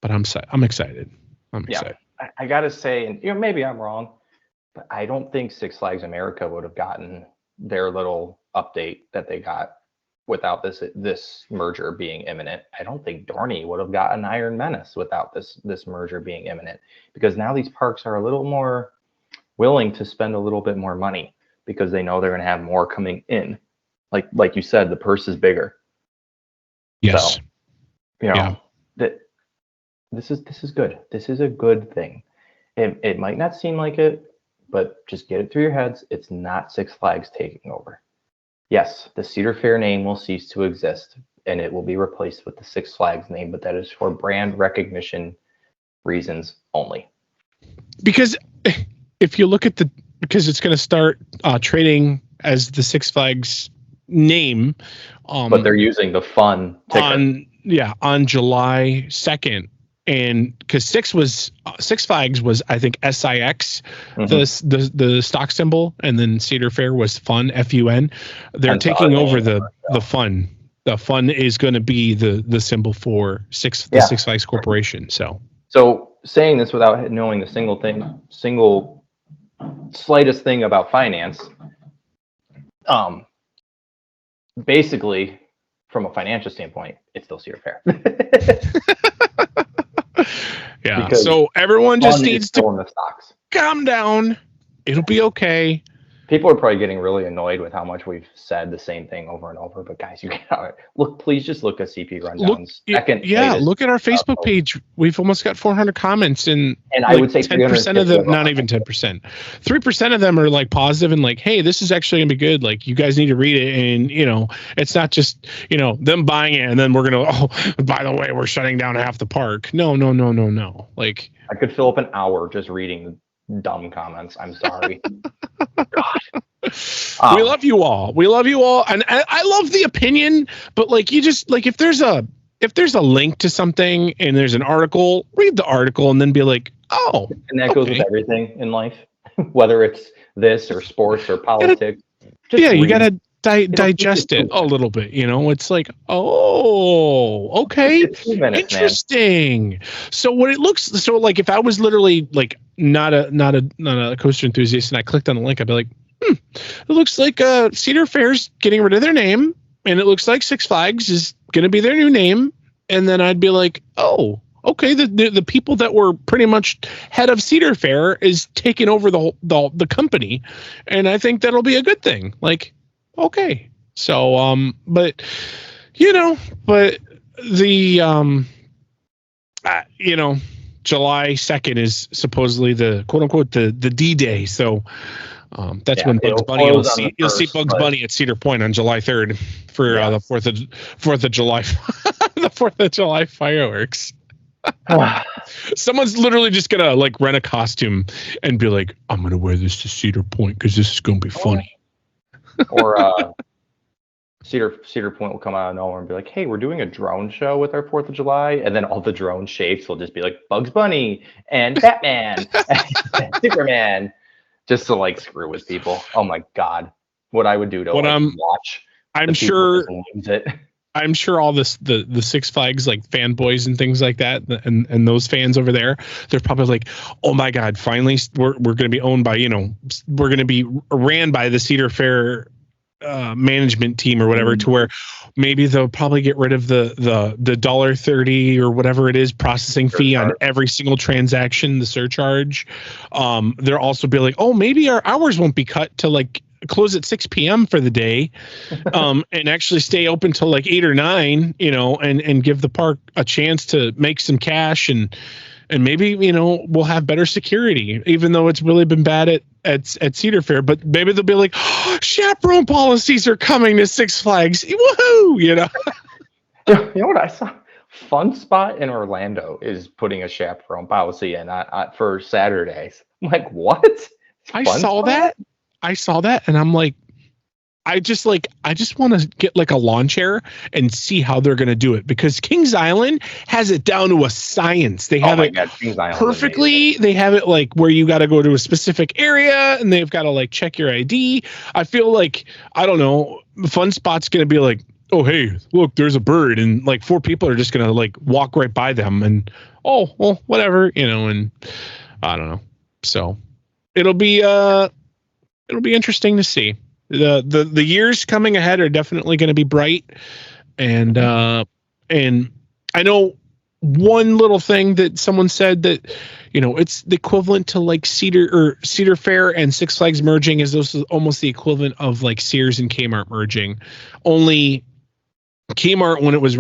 but I'm excited. I'm excited. I gotta say, and maybe I'm wrong, but I don't think Six Flags America would have gotten their little update that they got without this merger being imminent. I don't think Dorney would have gotten Iron Menace without this merger being imminent, because now these parks are a little more willing to spend a little bit more money because they know they're going to have more coming in. Like you said, the purse is bigger. Yes. So, that this is good. This is a good thing. It might not seem like it, but just get it through your heads. It's not Six Flags taking over. Yes, the Cedar Fair name will cease to exist and it will be replaced with the Six Flags name, but that is for brand recognition reasons only. Because if you look at because it's going to start trading as the Six Flags name. But they're using the fun ticker. On July 2nd. And because Six Flags was, I think, SIX, the stock symbol, and then Cedar Fair was Fun, FUN. They're taking over the Fun. The Fun is going to be the symbol for Six Flags Corporation. So saying this without knowing the single slightest thing about finance, basically, from a financial standpoint, it's still Cedar Fair. Yeah. Because so everyone just needs to calm down. It'll be okay. People are probably getting really annoyed with how much we've said the same thing over and over. But guys, you gotta please just look at CP Rundown's second. Yeah, look at our Facebook page. We've almost got 400 comments, and I would say 10% of them, not even 10%, 3% of them are like positive and like, hey, this is actually gonna be good. Like, you guys need to read it, and it's not just them buying it and then we're gonna by the way, we're shutting down half the park. No. Like, I could fill up an hour just reading dumb comments. I'm sorry. God. We love you all. And I love the opinion, but like, you just like, if there's a link to something and there's an article, read the article and then be like, oh. And that goes with everything in life, whether it's this or sports or politics. You gotta digest it a little bit. It's like, oh, okay, interesting. Man. So what it looks, like if I was literally like not a coaster enthusiast and I clicked on the link, I'd be like, it looks like Cedar Fair's getting rid of their name, and it looks like Six Flags is going to be their new name. And then I'd be like, oh, okay, the people that were pretty much head of Cedar Fair is taking over the company, and I think that'll be a good thing. Like, okay, so but July 2nd is supposedly the quote unquote the D-Day. So that's when Bugs Bunny you'll see Bugs Bunny at Cedar Point on July 3rd for the 4th of July the 4th of July fireworks. Someone's literally just gonna like rent a costume and be like, I'm gonna wear this to Cedar Point because this is gonna be funny. Or Cedar Point will come out of nowhere and be like, hey, we're doing a drone show with our 4th of July, and then all the drone shapes will just be like Bugs Bunny and Batman and Superman, just to like screw with people. Oh my god, what I would do to watch. I'm sure all this the Six Flags like fanboys and things like that, and those fans over there, they're probably like, oh my god, finally we're going to be owned by, we're going to be ran by the Cedar Fair management team or whatever, to where maybe they'll probably get rid of the $1.30 or whatever it is processing fee on every single transaction, the surcharge. They'll also be like, oh, maybe our hours won't be cut to like close at 6 p.m. for the day, and actually stay open till like 8 or 9, and give the park a chance to make some cash, and maybe, we'll have better security, even though it's really been bad at Cedar Fair. But maybe they'll be like, chaperone policies are coming to Six Flags. Woohoo! You know what I saw? Fun Spot in Orlando is putting a chaperone policy in for Saturdays. I'm like, what? I saw that, and I'm like, I just want to get like a lawn chair and see how they're going to do it, because Kings Island has it down to a science. They have Kings Island perfectly. They have it like where you got to go to a specific area and they've got to like check your ID. I feel like, I don't know, Fun Spot's going to be like, oh, hey, look, there's a bird, and like 4 people are just going to like walk right by them, and oh, well, whatever, and I don't know. So it'll be interesting to see. The years coming ahead are definitely going to be bright, and I know one little thing that someone said that it's the equivalent to like Cedar Fair and Six Flags merging is almost the equivalent of like Sears and Kmart merging. Only Kmart, when it was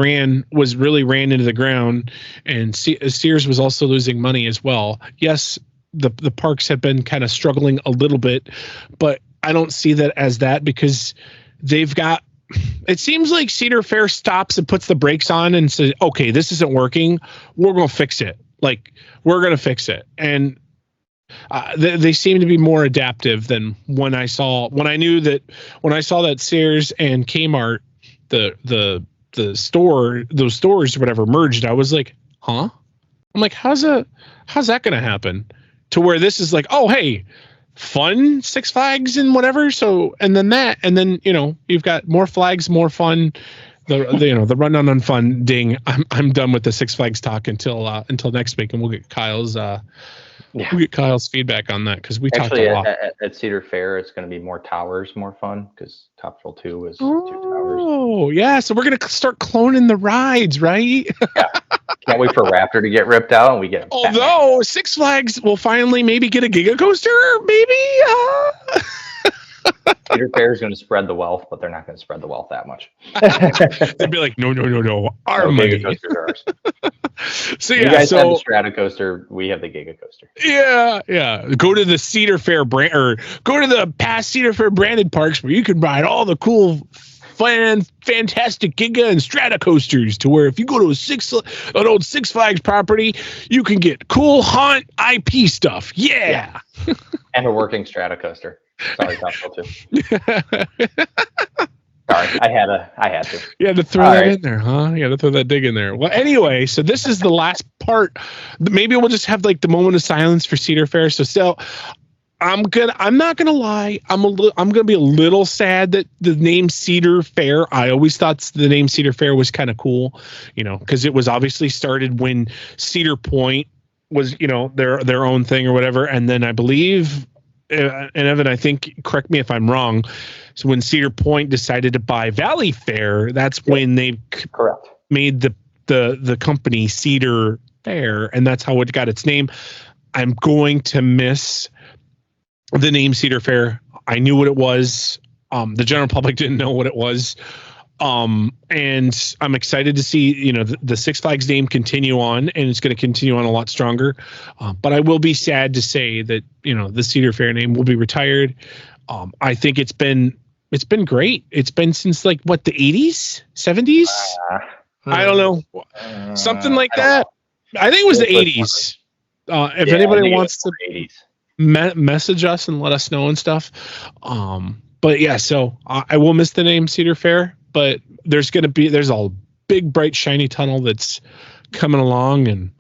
really ran into the ground, and Sears was also losing money as well. Yes, the parks have been kind of struggling a little bit, but I don't see that as that, because it seems like Cedar Fair stops and puts the brakes on and says, okay, this isn't working. We're going to fix it. Like, we're going to fix it. And they seem to be more adaptive than when I saw that Sears and Kmart, those stores, whatever, merged. I was like, huh? I'm like, how's that going to happen? To where this is like, oh, hey, fun Six Flags and whatever. So, and then you've got more flags, more fun. The rundown on fun ding. I'm done with the Six Flags talk until next week, and we'll get Kyle's feedback on that, because we talked a lot. At Cedar Fair, it's going to be more towers, more fun, because Top Thrill 2 is 2 towers. Oh yeah, so we're going to start cloning the rides, right? Yeah. Can't wait for Raptor to get ripped out and we get. Although Six Flags will finally maybe get a Giga Coaster, maybe. Cedar Fair is going to spread the wealth, but they're not going to spread the wealth that much. They'd be like, no, our money. Giga Coasters are ours. So you guys have the Strata Coaster, we have the Giga Coaster. Yeah. Go to the Cedar Fair brand, or go to the past Cedar Fair branded parks where you can ride all the cool, fantastic Giga and Strata coasters, to where if you go to an old Six Flags property, you can get cool haunt IP stuff. Yeah. And a working Strata coaster. Sorry, Top Thrill 2. Sorry, I had to. You had to throw that in there, huh? You had to throw that dig in there. Well, anyway, so this is the last part. Maybe we'll just have like the moment of silence for Cedar Fair. So I'm not gonna lie. I'm gonna be a little sad that the name Cedar Fair. I always thought the name Cedar Fair was kind of cool, because it was obviously started when Cedar Point was, their own thing or whatever. And then I believe, and Evan, I think, correct me if I'm wrong. So when Cedar Point decided to buy Valley Fair, that's when they made the company Cedar Fair, and that's how it got its name. I'm going to miss the name Cedar Fair. I knew what it was. The general public didn't know what it was. And I'm excited to see, the Six Flags name continue on, and it's going to continue on a lot stronger. But I will be sad to say that, the Cedar Fair name will be retired. I think it's been great. It's been since like what, the 80s, 70s? I don't know. Something like that. I think it was the 80s. If anybody wants to message us and let us know and stuff. But yeah, so I will miss the name Cedar Fair, but there's a big, bright, shiny tunnel that's coming along, and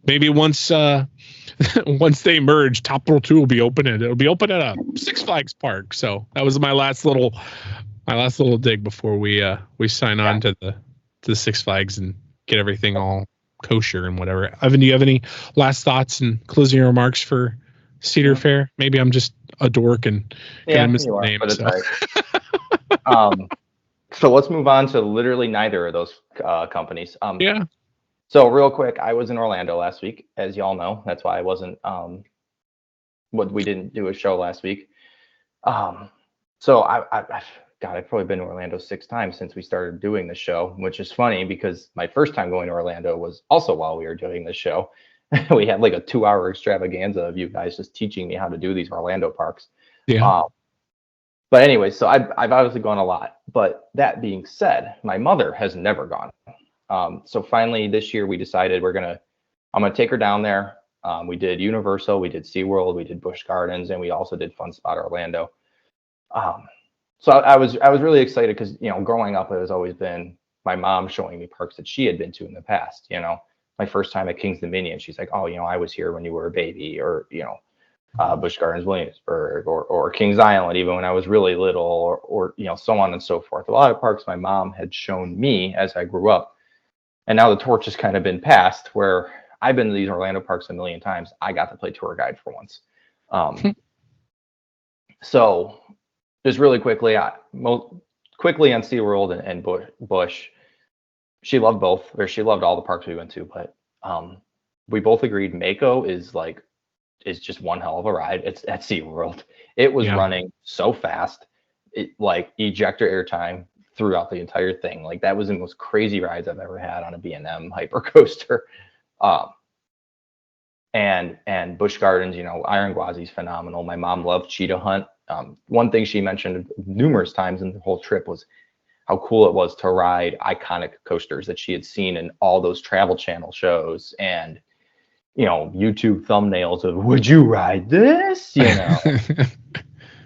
maybe once they merge, Top Thrill 2 will be open, and it'll be open at a Six Flags park. So that was my last little dig before we sign on to the Six Flags and get everything all kosher and whatever. Evan, do you have any last thoughts and closing remarks for Cedar Fair? Maybe I'm just a dork and gonna miss the name. So let's move on to literally neither of those companies. Yeah. So real quick, I was in Orlando last week, as y'all know. That's why I wasn't. We didn't do a show last week. So I've probably been to Orlando 6 times since we started doing the show, which is funny because my first time going to Orlando was also while we were doing the show. We had like a 2-hour extravaganza of you guys just teaching me how to do these Orlando parks. Yeah. But anyway, so I've obviously gone a lot. But that being said, my mother has never gone. So finally this year we decided I'm gonna take her down there. We did Universal, we did SeaWorld, we did Busch Gardens, and we also did Fun Spot Orlando. So I was really excited because, growing up, it has always been my mom showing me parks that she had been to in the past. My first time at King's Dominion, she's like, oh, I was here when you were a baby, or, Busch Gardens, Williamsburg, or Kings Island, even when I was really little, or so on and so forth. A lot of parks my mom had shown me as I grew up. And now the torch has kind of been passed, where I've been to these Orlando parks a million times. I got to play tour guide for once. So just really quickly, quickly on SeaWorld and Busch, she loved both, or she loved all the parks we went to, but we both agreed Mako is just one hell of a ride. It's at SeaWorld. It was running so fast, like ejector airtime throughout the entire thing. Like that was the most crazy rides I've ever had on a B&M hyper coaster. And Busch Gardens, Iron Gwazi's phenomenal. My mom loved Cheetah Hunt. One thing she mentioned numerous times in the whole trip was how cool it was to ride iconic coasters that she had seen in all those Travel Channel shows and, YouTube thumbnails of, would you ride this?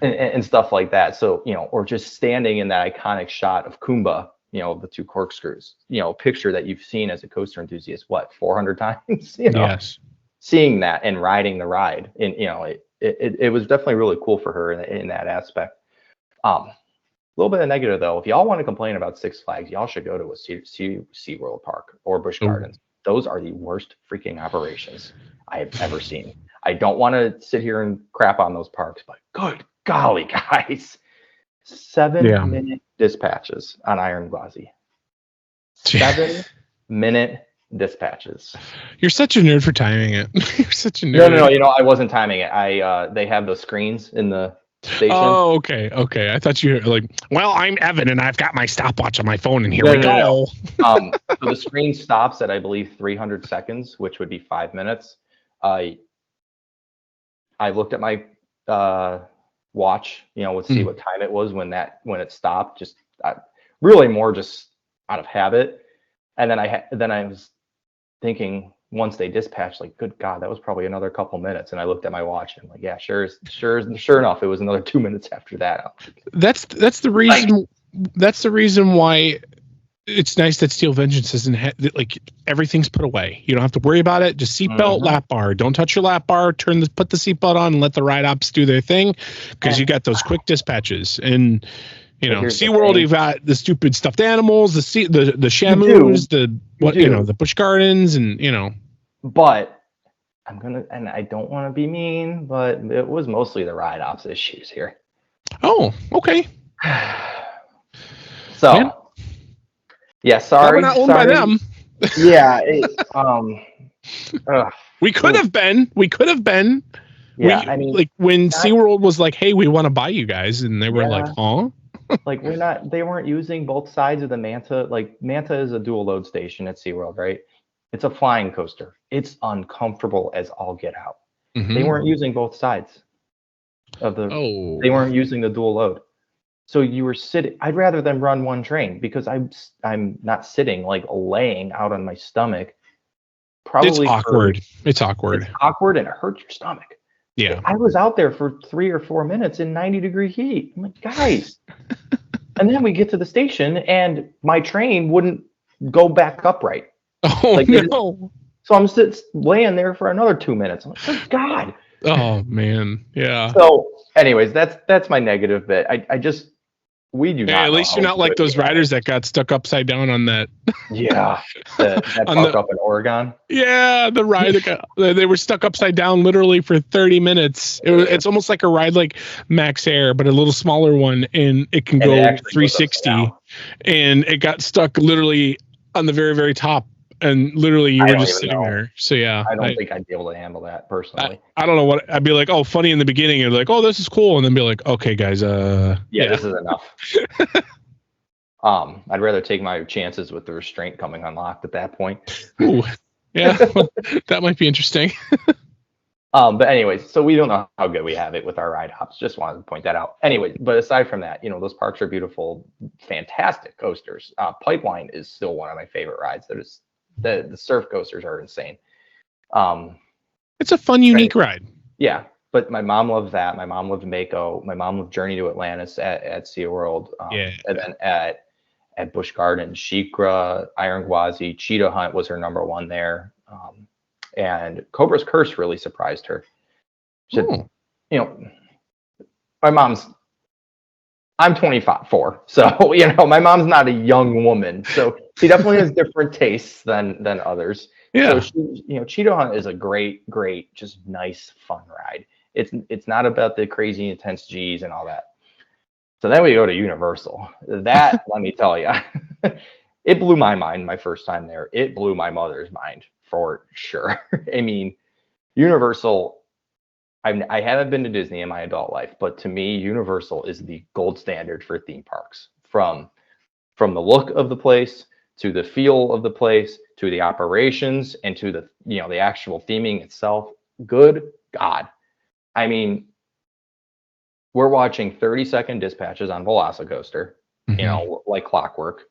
And stuff like that. So, or just standing in that iconic shot of Kumba, the 2 corkscrews, picture that you've seen as a coaster enthusiast, 400 times, Yes. Seeing that and riding the ride, and it was definitely really cool for her in that aspect. A little bit of negative though, if y'all want to complain about Six Flags, y'all should go to a SeaWorld park or Busch Gardens. Those are the worst freaking operations I have ever seen. I don't want to sit here and crap on those parks, but good golly, guys, 7-minute dispatches on Iron Gwazi. 7-minute dispatches. You're such a nerd for timing it. You're such a nerd. No, I wasn't timing it. They have those screens in the station. Oh, okay. I thought you were like, well, I'm Evan and I've got my stopwatch on my phone and here we go. So the screen stops at, I believe, 300 seconds, which would be 5 minutes. I looked at my watch, to see what time it was when it stopped, just really more just out of habit. And then I was thinking, once they dispatched, like, good God, that was probably another couple minutes. And I looked at my watch and I'm like, yeah, sure enough, it was another 2 minutes after that. That's the reason. That's the reason why it's nice that Steel Vengeance isn't like everything's put away. You don't have to worry about it. Just seatbelt, lap bar. Don't touch your lap bar. Put the seatbelt on and let the ride ops do their thing, because you got those quick dispatches. And SeaWorld, you've got the stupid stuffed animals, the Shamus, the Busch Gardens, and But and I don't want to be mean, but it was mostly the ride ops issues here. Oh, okay. So, man. Yeah, sorry. We're not owned by them. Yeah. We could have been. Yeah, like when SeaWorld was like, hey, we want to buy you guys. And they were like, huh? Like they weren't using both sides of the Manta. Like Manta is a dual load station at SeaWorld, right? It's a flying coaster. It's uncomfortable as all get out. Mm-hmm. They weren't using both sides of the. Oh. They weren't using the dual load. So you were sitting. I'd rather them run one train because I'm not sitting like laying out on my stomach. Probably it's awkward. It's awkward. It's awkward and it hurts your stomach. Yeah. I was out there for 3 or 4 minutes in 90-degree heat. I'm like, guys. And then we get to the station and my train wouldn't go back upright. Oh, like, no. So I'm laying there for another 2 minutes. I'm like, oh, God. Oh, man. Yeah. So anyways, that's my negative bit. We do not. At least you're not like those riders that got stuck upside down on that. Yeah. That fucked up in Oregon. Yeah. The ride they were stuck upside down literally for 30 minutes. It's almost like a ride like Max Air, but a little smaller one. And it can go 360. And it got stuck literally on the very, very top. And literally you were just sitting there. So yeah. I don't think I'd be able to handle that personally. I don't know what I'd be like, oh, funny in the beginning, and like, oh, this is cool, and then be like, okay, guys, yeah, this is enough. I'd rather take my chances with the restraint coming unlocked at that point. Ooh, yeah, that might be interesting. But anyways, so we don't know how good we have it with our ride hops. Just wanted to point that out. Anyway, but aside from that, those parks are beautiful, fantastic coasters. Pipeline is still one of my favorite rides. The surf coasters are insane. It's a fun, unique ride. Yeah, but my mom loved that. My mom loved Mako. My mom loved Journey to Atlantis at SeaWorld. And then at Busch Gardens, SheiKra, Iron Gwazi, Cheetah Hunt was her number one there. And Cobra's Curse really surprised her. I'm 24, so my mom's not a young woman, so she definitely has different tastes than others. Yeah. So Cheetah Hunt is a great, just nice, fun ride. It's not about the crazy intense G's and all that. So then we go to Universal. That let me tell you, it blew my mind my first time there. It blew my mother's mind for sure. I mean, Universal. I haven't been to Disney in my adult life, but to me, Universal is the gold standard for theme parks. From the look of the place to the feel of the place to the operations and to the actual theming itself. Good God. I mean, we're watching 30-second dispatches on Velocicoaster, like clockwork.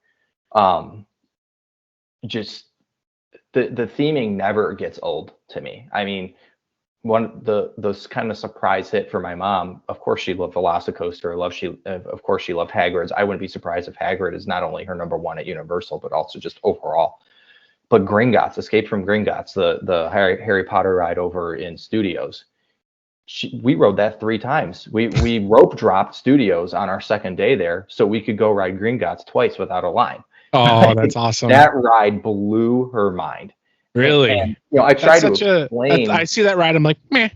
Just the theming never gets old to me. I mean, those kind of surprise hit for my mom. Of course, she loved Velocicoaster. Of course, she loved Hagrid's. I wouldn't be surprised if Hagrid is not only her number one at Universal, but also just overall. But Gringotts, Escape from Gringotts, the Harry Potter ride over in Studios. We rode that 3 times. We rope dropped Studios on our second day there, so we could go ride Gringotts twice without a line. Oh, that's awesome! That ride blew her mind. Really? And, I tried to explain. I see that ride. I'm like, meh.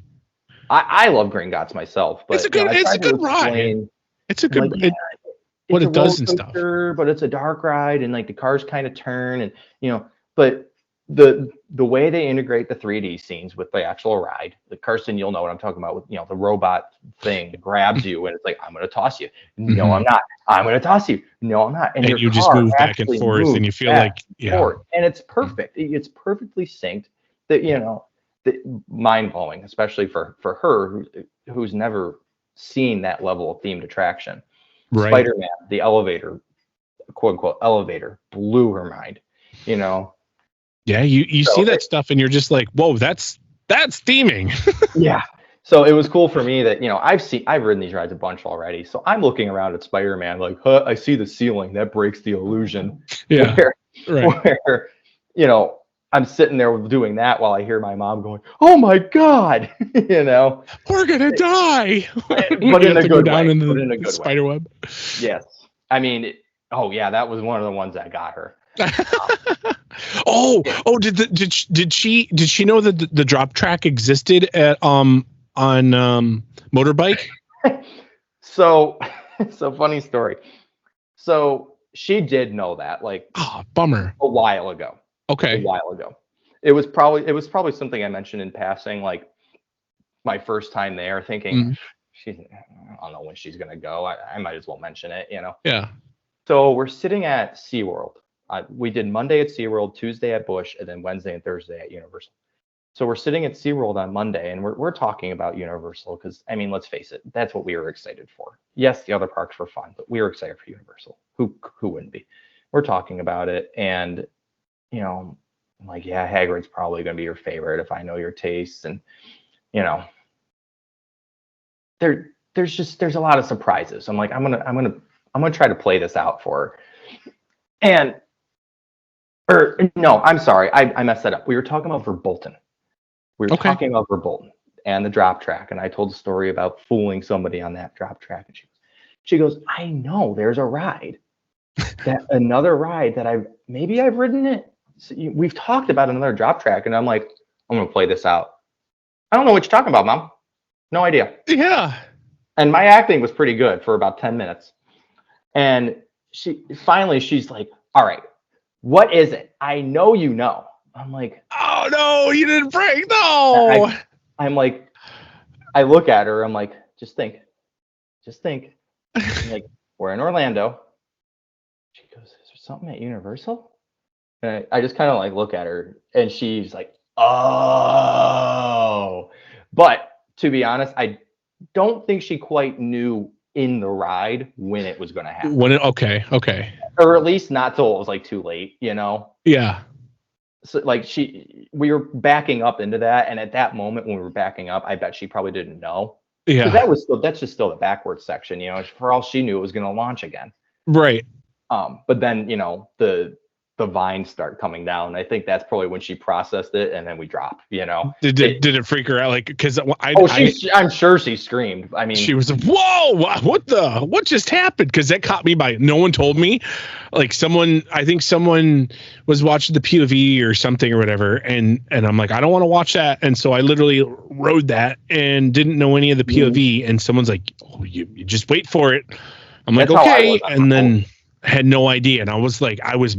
I love Gringotts myself, but it's a good ride. It's a good. What it does and stuff. But it's a dark ride, and like the cars kind of turn, and but the way they integrate the 3D scenes with the actual ride, the Kirsten, you'll know what I'm talking about with the robot thing grabs you, and it's like, I'm gonna toss you. No, I'm not. I'm gonna toss you. No, I'm not. And you just move back and forth, and you feel like and it's perfect. It's perfectly synced. That mind blowing, especially for her who's never seen that level of themed attraction. Right. Spider-Man, the elevator, quote unquote elevator, blew her mind. Yeah, you see that stuff and you're just like, whoa, that's theming. Yeah. So it was cool for me that, I've ridden these rides a bunch already. So I'm looking around at Spider-Man like, I see the ceiling. That breaks the illusion. Yeah. Where I'm sitting there doing that while I hear my mom going, oh my God, We're going to die. But in a good way. In the spider web. Yes. I mean, that was one of the ones that got her. Did she know that the drop track existed at on Motorbike? So funny story. So she did know that, like, bummer, a while ago. Okay. A while ago. It was probably something I mentioned in passing, like my first time there, thinking I don't know when she's gonna go. I might as well mention it, Yeah. So we're sitting at SeaWorld. We did Monday at SeaWorld, Tuesday at Busch, and then Wednesday and Thursday at Universal. So we're sitting at SeaWorld on Monday, and we're talking about Universal because, I mean, let's face it, that's what we were excited for. Yes, the other parks were fun, but we were excited for Universal. Who wouldn't be? We're talking about it, and, I'm like, yeah, Hagrid's probably going to be your favorite if I know your tastes. And, there's a lot of surprises. I'm like, I'm gonna try to play this out for her. Or no, I'm sorry, I messed that up. We were talking about Verbolten. We were talking about Verbolten and the drop track, and I told the story about fooling somebody on that drop track, and she goes, I know there's a ride, another ride that I've ridden it. So we've talked about another drop track, and I'm like, I'm gonna play this out. I don't know what you're talking about, Mom. No idea. Yeah. And my acting was pretty good for about 10 minutes. And she's like, all right, what is it? I know you know. I'm like, oh no, you didn't break. No. I'm like, I look at her. I'm like, just think. I'm like, we're in Orlando. She goes, is there something at Universal? And I just kind of like look at her, and she's like, oh. But to be honest, I don't think she quite knew in the ride when it was going to happen. Okay. Or at least not till it was like too late, Yeah. So like we were backing up into that, and at that moment when we were backing up, I bet she probably didn't know. Yeah. That's just still the backwards section, For all she knew, it was going to launch again. Right. But then the vines start coming down. I think that's probably when she processed it, and then we drop. Did it freak her out? Like, because I'm sure she screamed. I mean, she was whoa! What just happened? Because that caught me by no one told me. Like I think someone was watching the POV or something or whatever, and I'm like, I don't want to watch that, and so I literally rode that and didn't know any of the POV, and someone's like, oh, you just wait for it. I'm like, okay, and then. Had no idea, and I was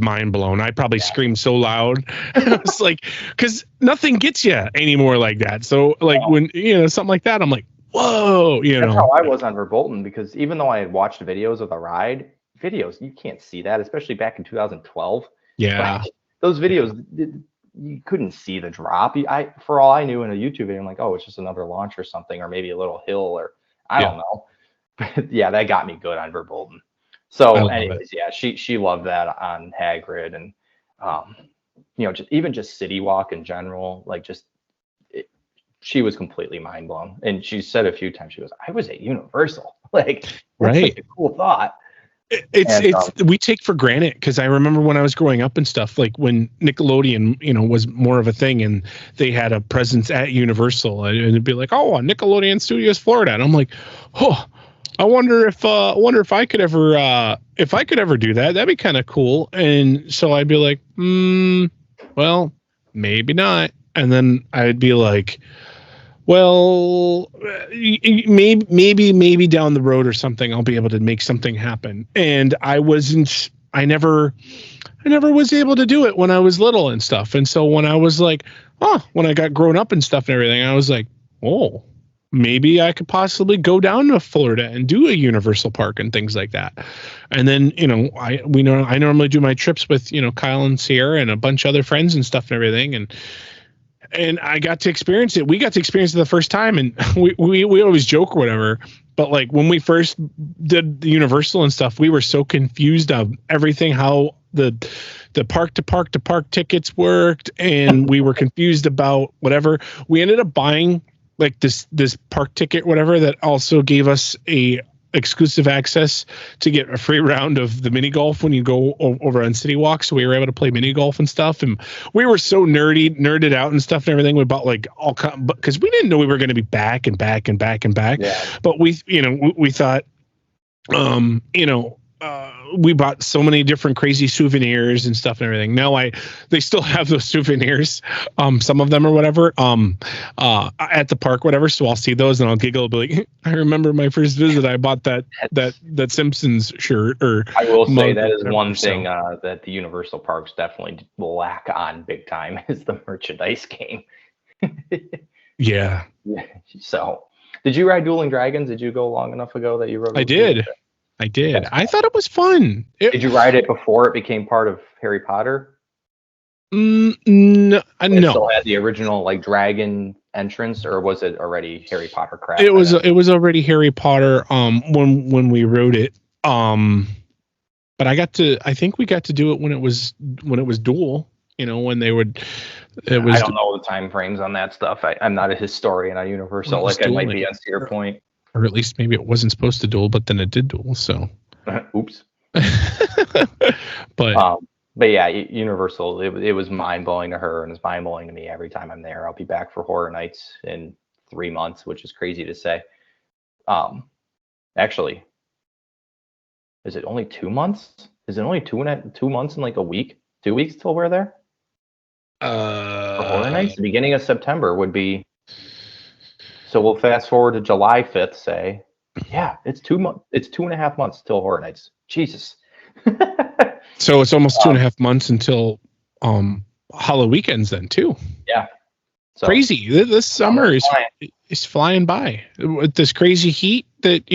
mind blown. I probably screamed so loud. I was like, because nothing gets you anymore like that. So when something like that, I'm like, whoa, That's how I was on Verbolten, because even though I had watched videos of the ride, you can't see that, especially back in 2012. Yeah, those videos, you couldn't see the drop. For all I knew in a YouTube video, I'm like, oh, it's just another launch or something, or maybe a little hill, or I don't know. But yeah, that got me good on Verbolten. So anyways, yeah, she loved that on Hagrid, and just City Walk in general, she was completely mind blown. And she said a few times, she goes, I was at Universal. That's such a cool thought. We take for granted, because I remember when I was growing up and stuff, like when Nickelodeon, was more of a thing, and they had a presence at Universal, and it'd be like, oh, Nickelodeon Studios Florida, and I'm like, oh. I wonder if I could ever do that. That'd be kind of cool. And so I'd be like, well, maybe not. And then I'd be like, well, maybe down the road or something, I'll be able to make something happen. And I never was able to do it when I was little and stuff. And so when I was like, when I got grown up and stuff and everything, I was like, oh, maybe I could possibly go down to Florida and do a Universal Park and things like that. And then, I normally do my trips with, Kyle and Sierra and a bunch of other friends and stuff and everything. And I got to experience it. We got to experience it the first time, and we always joke or whatever. But like when we first did the Universal and stuff, we were so confused of everything, how the park to park tickets worked. And we were confused about whatever. We ended up buying like this park ticket, whatever, that also gave us a exclusive access to get a free round of the mini golf when you go over on City Walk. So we were able to play mini golf and stuff. And we were so nerded out and stuff and everything. We bought like because we didn't know we were going to be back and back. Yeah. But we thought, we bought so many different crazy souvenirs and stuff and everything. Now they still have those souvenirs, some of them or whatever, at the park, whatever. So I'll see those and I'll giggle, be like, I remember my first visit, I bought that Simpsons shirt. Or I will say that is one thing that the Universal parks definitely will lack on big time is the merchandise game. Yeah. So Did you ride Dueling Dragons? Did you go long enough ago that you rode? I did. I thought it was fun. Did you ride it before it became part of Harry Potter? No. It still had the original like dragon entrance, or was it already Harry Potter crap? It was already Harry Potter when we rode it. But I think we got to do it when it was dual, when they would. I don't know the time frames on that stuff. I'm not a historian on Universal, like I might be on Cedar Point. Or at least maybe it wasn't supposed to duel, but then it did duel. So, oops. But yeah, Universal. It was mind blowing to her, and it's mind blowing to me every time I'm there. I'll be back for Horror Nights in 3 months, which is crazy to say. Actually, is it only 2 months? Is it only 2 months and like a week? 2 weeks till we're there? For Horror Nights, the beginning of September would be. So we'll fast forward to July 5th, say. Yeah, it's 2 months. It's 2.5 months till Horror Nights. Jesus. So it's almost 2.5 months until Halloween weekends then too. Yeah. So, crazy. This summer is flying by with this crazy heat that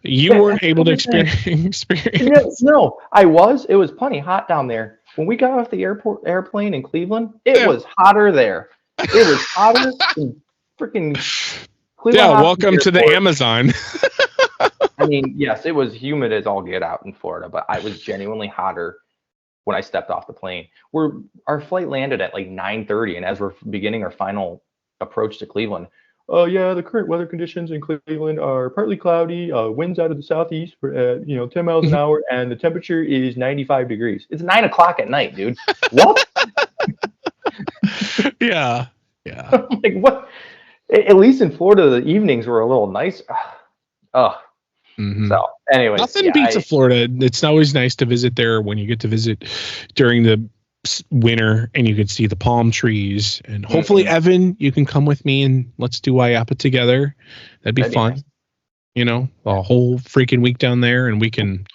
you weren't able to experience. Yes, no, I was. It was plenty hot down there. When we got off the airplane in Cleveland, it was hotter there. It was hotter than freaking Cleveland. Yeah, welcome to the Amazon. I mean, yes, it was humid as all get out in Florida, but I was genuinely hotter when I stepped off the plane. Our flight landed at like 9:30, and as we're beginning our final approach to Cleveland, the current weather conditions in Cleveland are partly cloudy, winds out of the southeast for 10 miles an hour, and the temperature is 95 degrees. It's 9 o'clock at night, dude. What? Yeah. I'm like, what? At least in Florida, the evenings were a little nice. Mm-hmm. So anyway, nothing beats Florida. It's always nice to visit there when you get to visit during the winter and you can see the palm trees. And hopefully, Evan, you can come with me and let's do IAPA together. That'd be fun. Nice. A whole freaking week down there, and we can.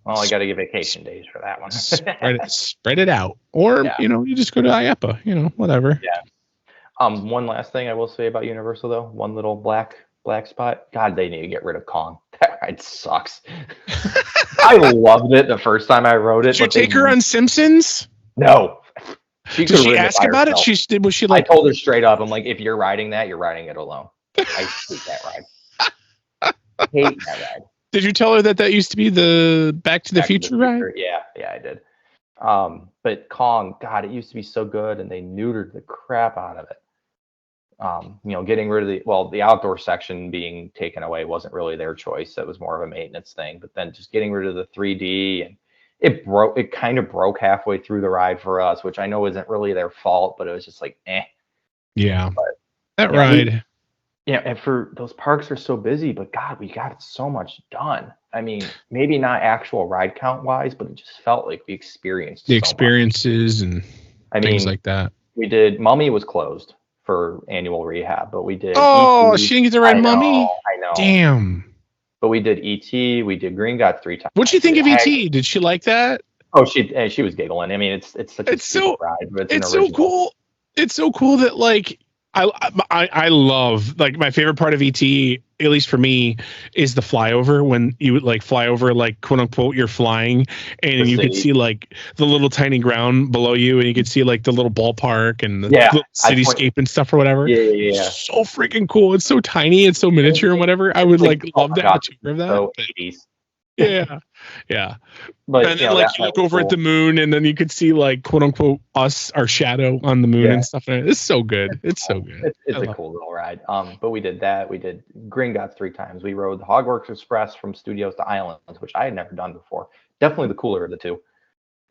Well, I got to get vacation days for that one. spread it out, or you just go to IAPA. Whatever. Yeah. One last thing I will say about Universal though, one little black spot. God, they need to get rid of Kong. That ride sucks. I loved it the first time I rode it. Did you take her on Simpsons? No. Did she ask about it? Was she like? I told her straight up. I'm like, if you're riding that, you're riding it alone. I hate that ride. Hate that ride. Did you tell her that used to be the Back to the Future ride? Yeah, I did. But Kong, God, it used to be so good, and they neutered the crap out of it. Getting rid of the outdoor section being taken away wasn't really their choice. That was more of a maintenance thing. But then just getting rid of the 3D, and it kind of broke halfway through the ride for us, which I know isn't really their fault, but it was just like, eh. Yeah. But that ride. And for those parks are so busy, but God, we got so much done. I mean, maybe not actual ride count wise, but it just felt like we experienced the experiences and things like that. We did. Mummy was closed for annual rehab, but we did. Oh, she didn't get to ride Mummy. I know. Damn. But we did E.T. We did Green Gods 3 times. What'd you think of E.T.? Did she like that? Oh, she was giggling. I mean, it's such a stupid ride, but it's so cool. It's so cool that like I love, like, my favorite part of E.T., at least for me, is the flyover, when you would like fly over, like, quote unquote, you're flying, and you could see like the little tiny ground below you, and you could see like the little ballpark and the little cityscape and stuff or whatever. Yeah. It's so freaking cool. It's so tiny. It's so miniature and whatever. I would love to have a tour of that. So Yeah. But and then you look over at the moon, and then you could see like, quote unquote, us, our shadow on the moon and stuff. It's so good. It's so good. It's a cool little ride. But we did that. We did Green Gods 3 times. We rode the Hogwarts Express from Studios to Islands, which I had never done before. Definitely the cooler of the two.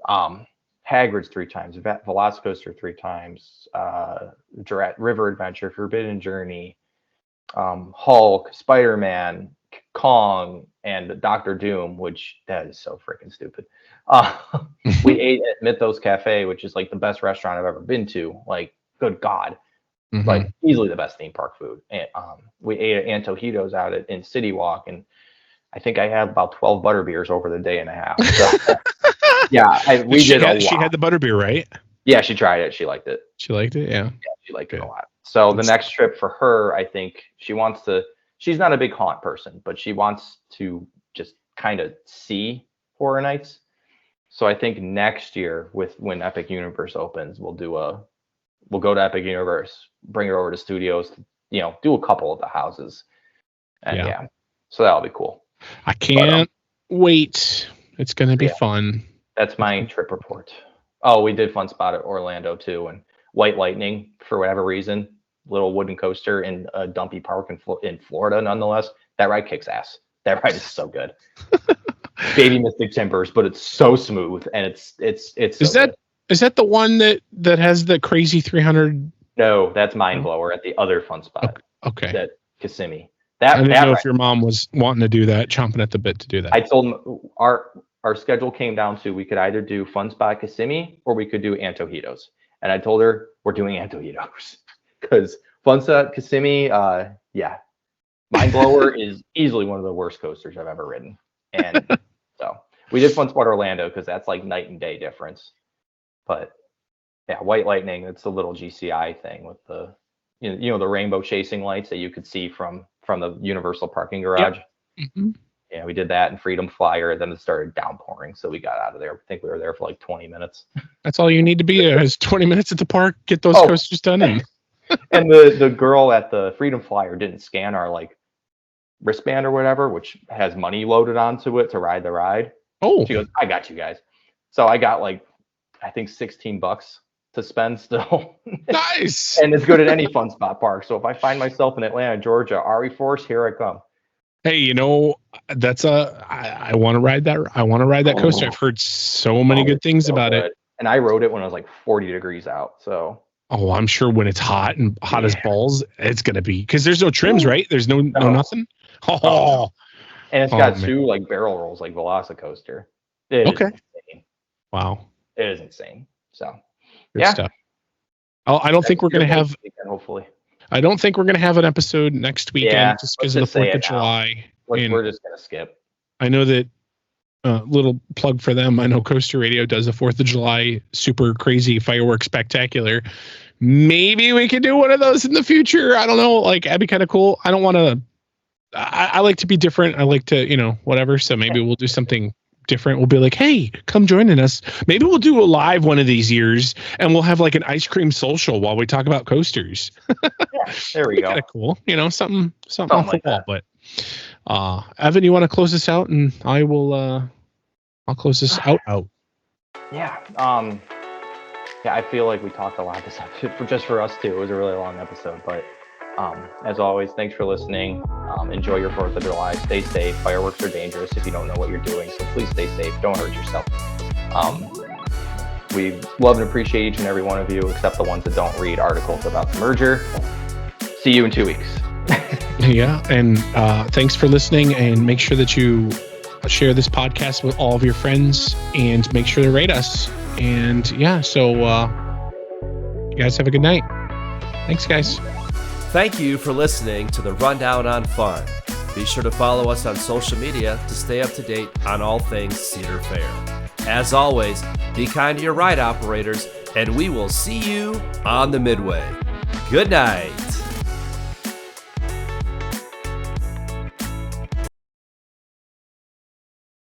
Hagrid's 3 times. Velocicoaster 3 times. River Adventure, Forbidden Journey, Hulk, Spider-Man, Kong, and Doctor Doom, which that is so freaking stupid. We ate at Mythos Cafe, which is like the best restaurant I've ever been to. Like, good God. Like, easily the best theme park food. And we ate at Antojitos out in City Walk, and I think I had about 12 butterbeers over the day and a half. So, we did a lot. She had the butterbeer, right? Yeah, she tried it. She liked it. She liked it, yeah. Yeah, she liked it a lot. So the next trip for her, I think she wants to she's not a big haunt person, but she wants to just kind of see Horror Nights. So I think next year, when Epic Universe opens, we'll go to Epic Universe, bring her over to studios, do a couple of the houses, and so that'll be cool. I can't wait. It's gonna be fun. That's my trip report. Oh, we did Fun Spot at Orlando too, and White Lightning, for whatever reason, little wooden coaster in a dumpy park in Florida. Nonetheless, that ride kicks ass. That ride is so good. Baby Mystic Timbers, but it's so smooth, and it's so is that the one that has the crazy 300? No, that's Mind Blower at the other Fun Spot. Okay. That Kissimmee. I didn't know if your mom was wanting to do that, chomping at the bit to do that. I told him our schedule came down to we could either do Fun Spot Kissimmee or we could do Antojitos. And I told her we're doing Antojitos because Fun Spot Kissimmee, Mind Blower is easily one of the worst coasters I've ever ridden. And so we did Fun Spot Orlando because that's like night and day difference. But yeah, White Lightning, it's a little GCI thing with the the rainbow chasing lights that you could see from the Universal parking garage. Yep. Mm-hmm. Yeah, we did that in Freedom Flyer. Then it started downpouring, so we got out of there. I think we were there for like 20 minutes. That's all you need to be is 20 minutes at the park. Get those coasters done. And the girl at the Freedom Flyer didn't scan our like wristband or whatever, which has money loaded onto it to ride the ride. Oh, she goes, "I got you guys." So I got like I think $16 to spend still. Nice. And it's good at any Fun Spot park. So if I find myself in Atlanta, Georgia, RE Force, here I come. Hey, that's I want to ride that. I want to ride that coaster. I've heard so many good things about it. And I rode it when it was like 40 degrees out. So. Oh, I'm sure when it's hot as balls, it's gonna be because there's no trims, right? There's no nothing. Oh. And it's got two like barrel rolls like Velocicoaster. Okay. Insane. Wow. It is insane. So. Good stuff. I don't think we're gonna have. Hopefully. I don't think we're gonna have an episode next weekend just because of the 4th of July. We're just gonna skip. I know that. Little plug for them. I know Coaster Radio does a 4th of July super crazy fireworks spectacular. Maybe we could do one of those in the future. I don't know. Like, that'd be kind of cool. I don't want to. I like to be different. I like to, whatever. So maybe we'll do something different. We'll be like, hey, come join us. Maybe we'll do a live one of these years and we'll have like an ice cream social while we talk about coasters. Yeah, there we go. Kind of cool. Something on football. But Evan, you want to close this out, and I will. I'll close this out. Yeah. Yeah. I feel like we talked a lot this episode, just for us too. It was a really long episode, but as always, thanks for listening. Enjoy your 4th of July. Stay safe. Fireworks are dangerous if you don't know what you're doing, so please stay safe. Don't hurt yourself. We love and appreciate each and every one of you, except the ones that don't read articles about the merger. See you in 2 weeks. Yeah, and thanks for listening, and make sure that you share this podcast with all of your friends and make sure to rate us. And yeah, so you guys have a good night. Thanks, guys. Thank you for listening to the Rundown on Fun. Be sure to follow us on social media to stay up to date on all things Cedar Fair. As always, be kind to your ride operators, and we will see you on the Midway. Good night.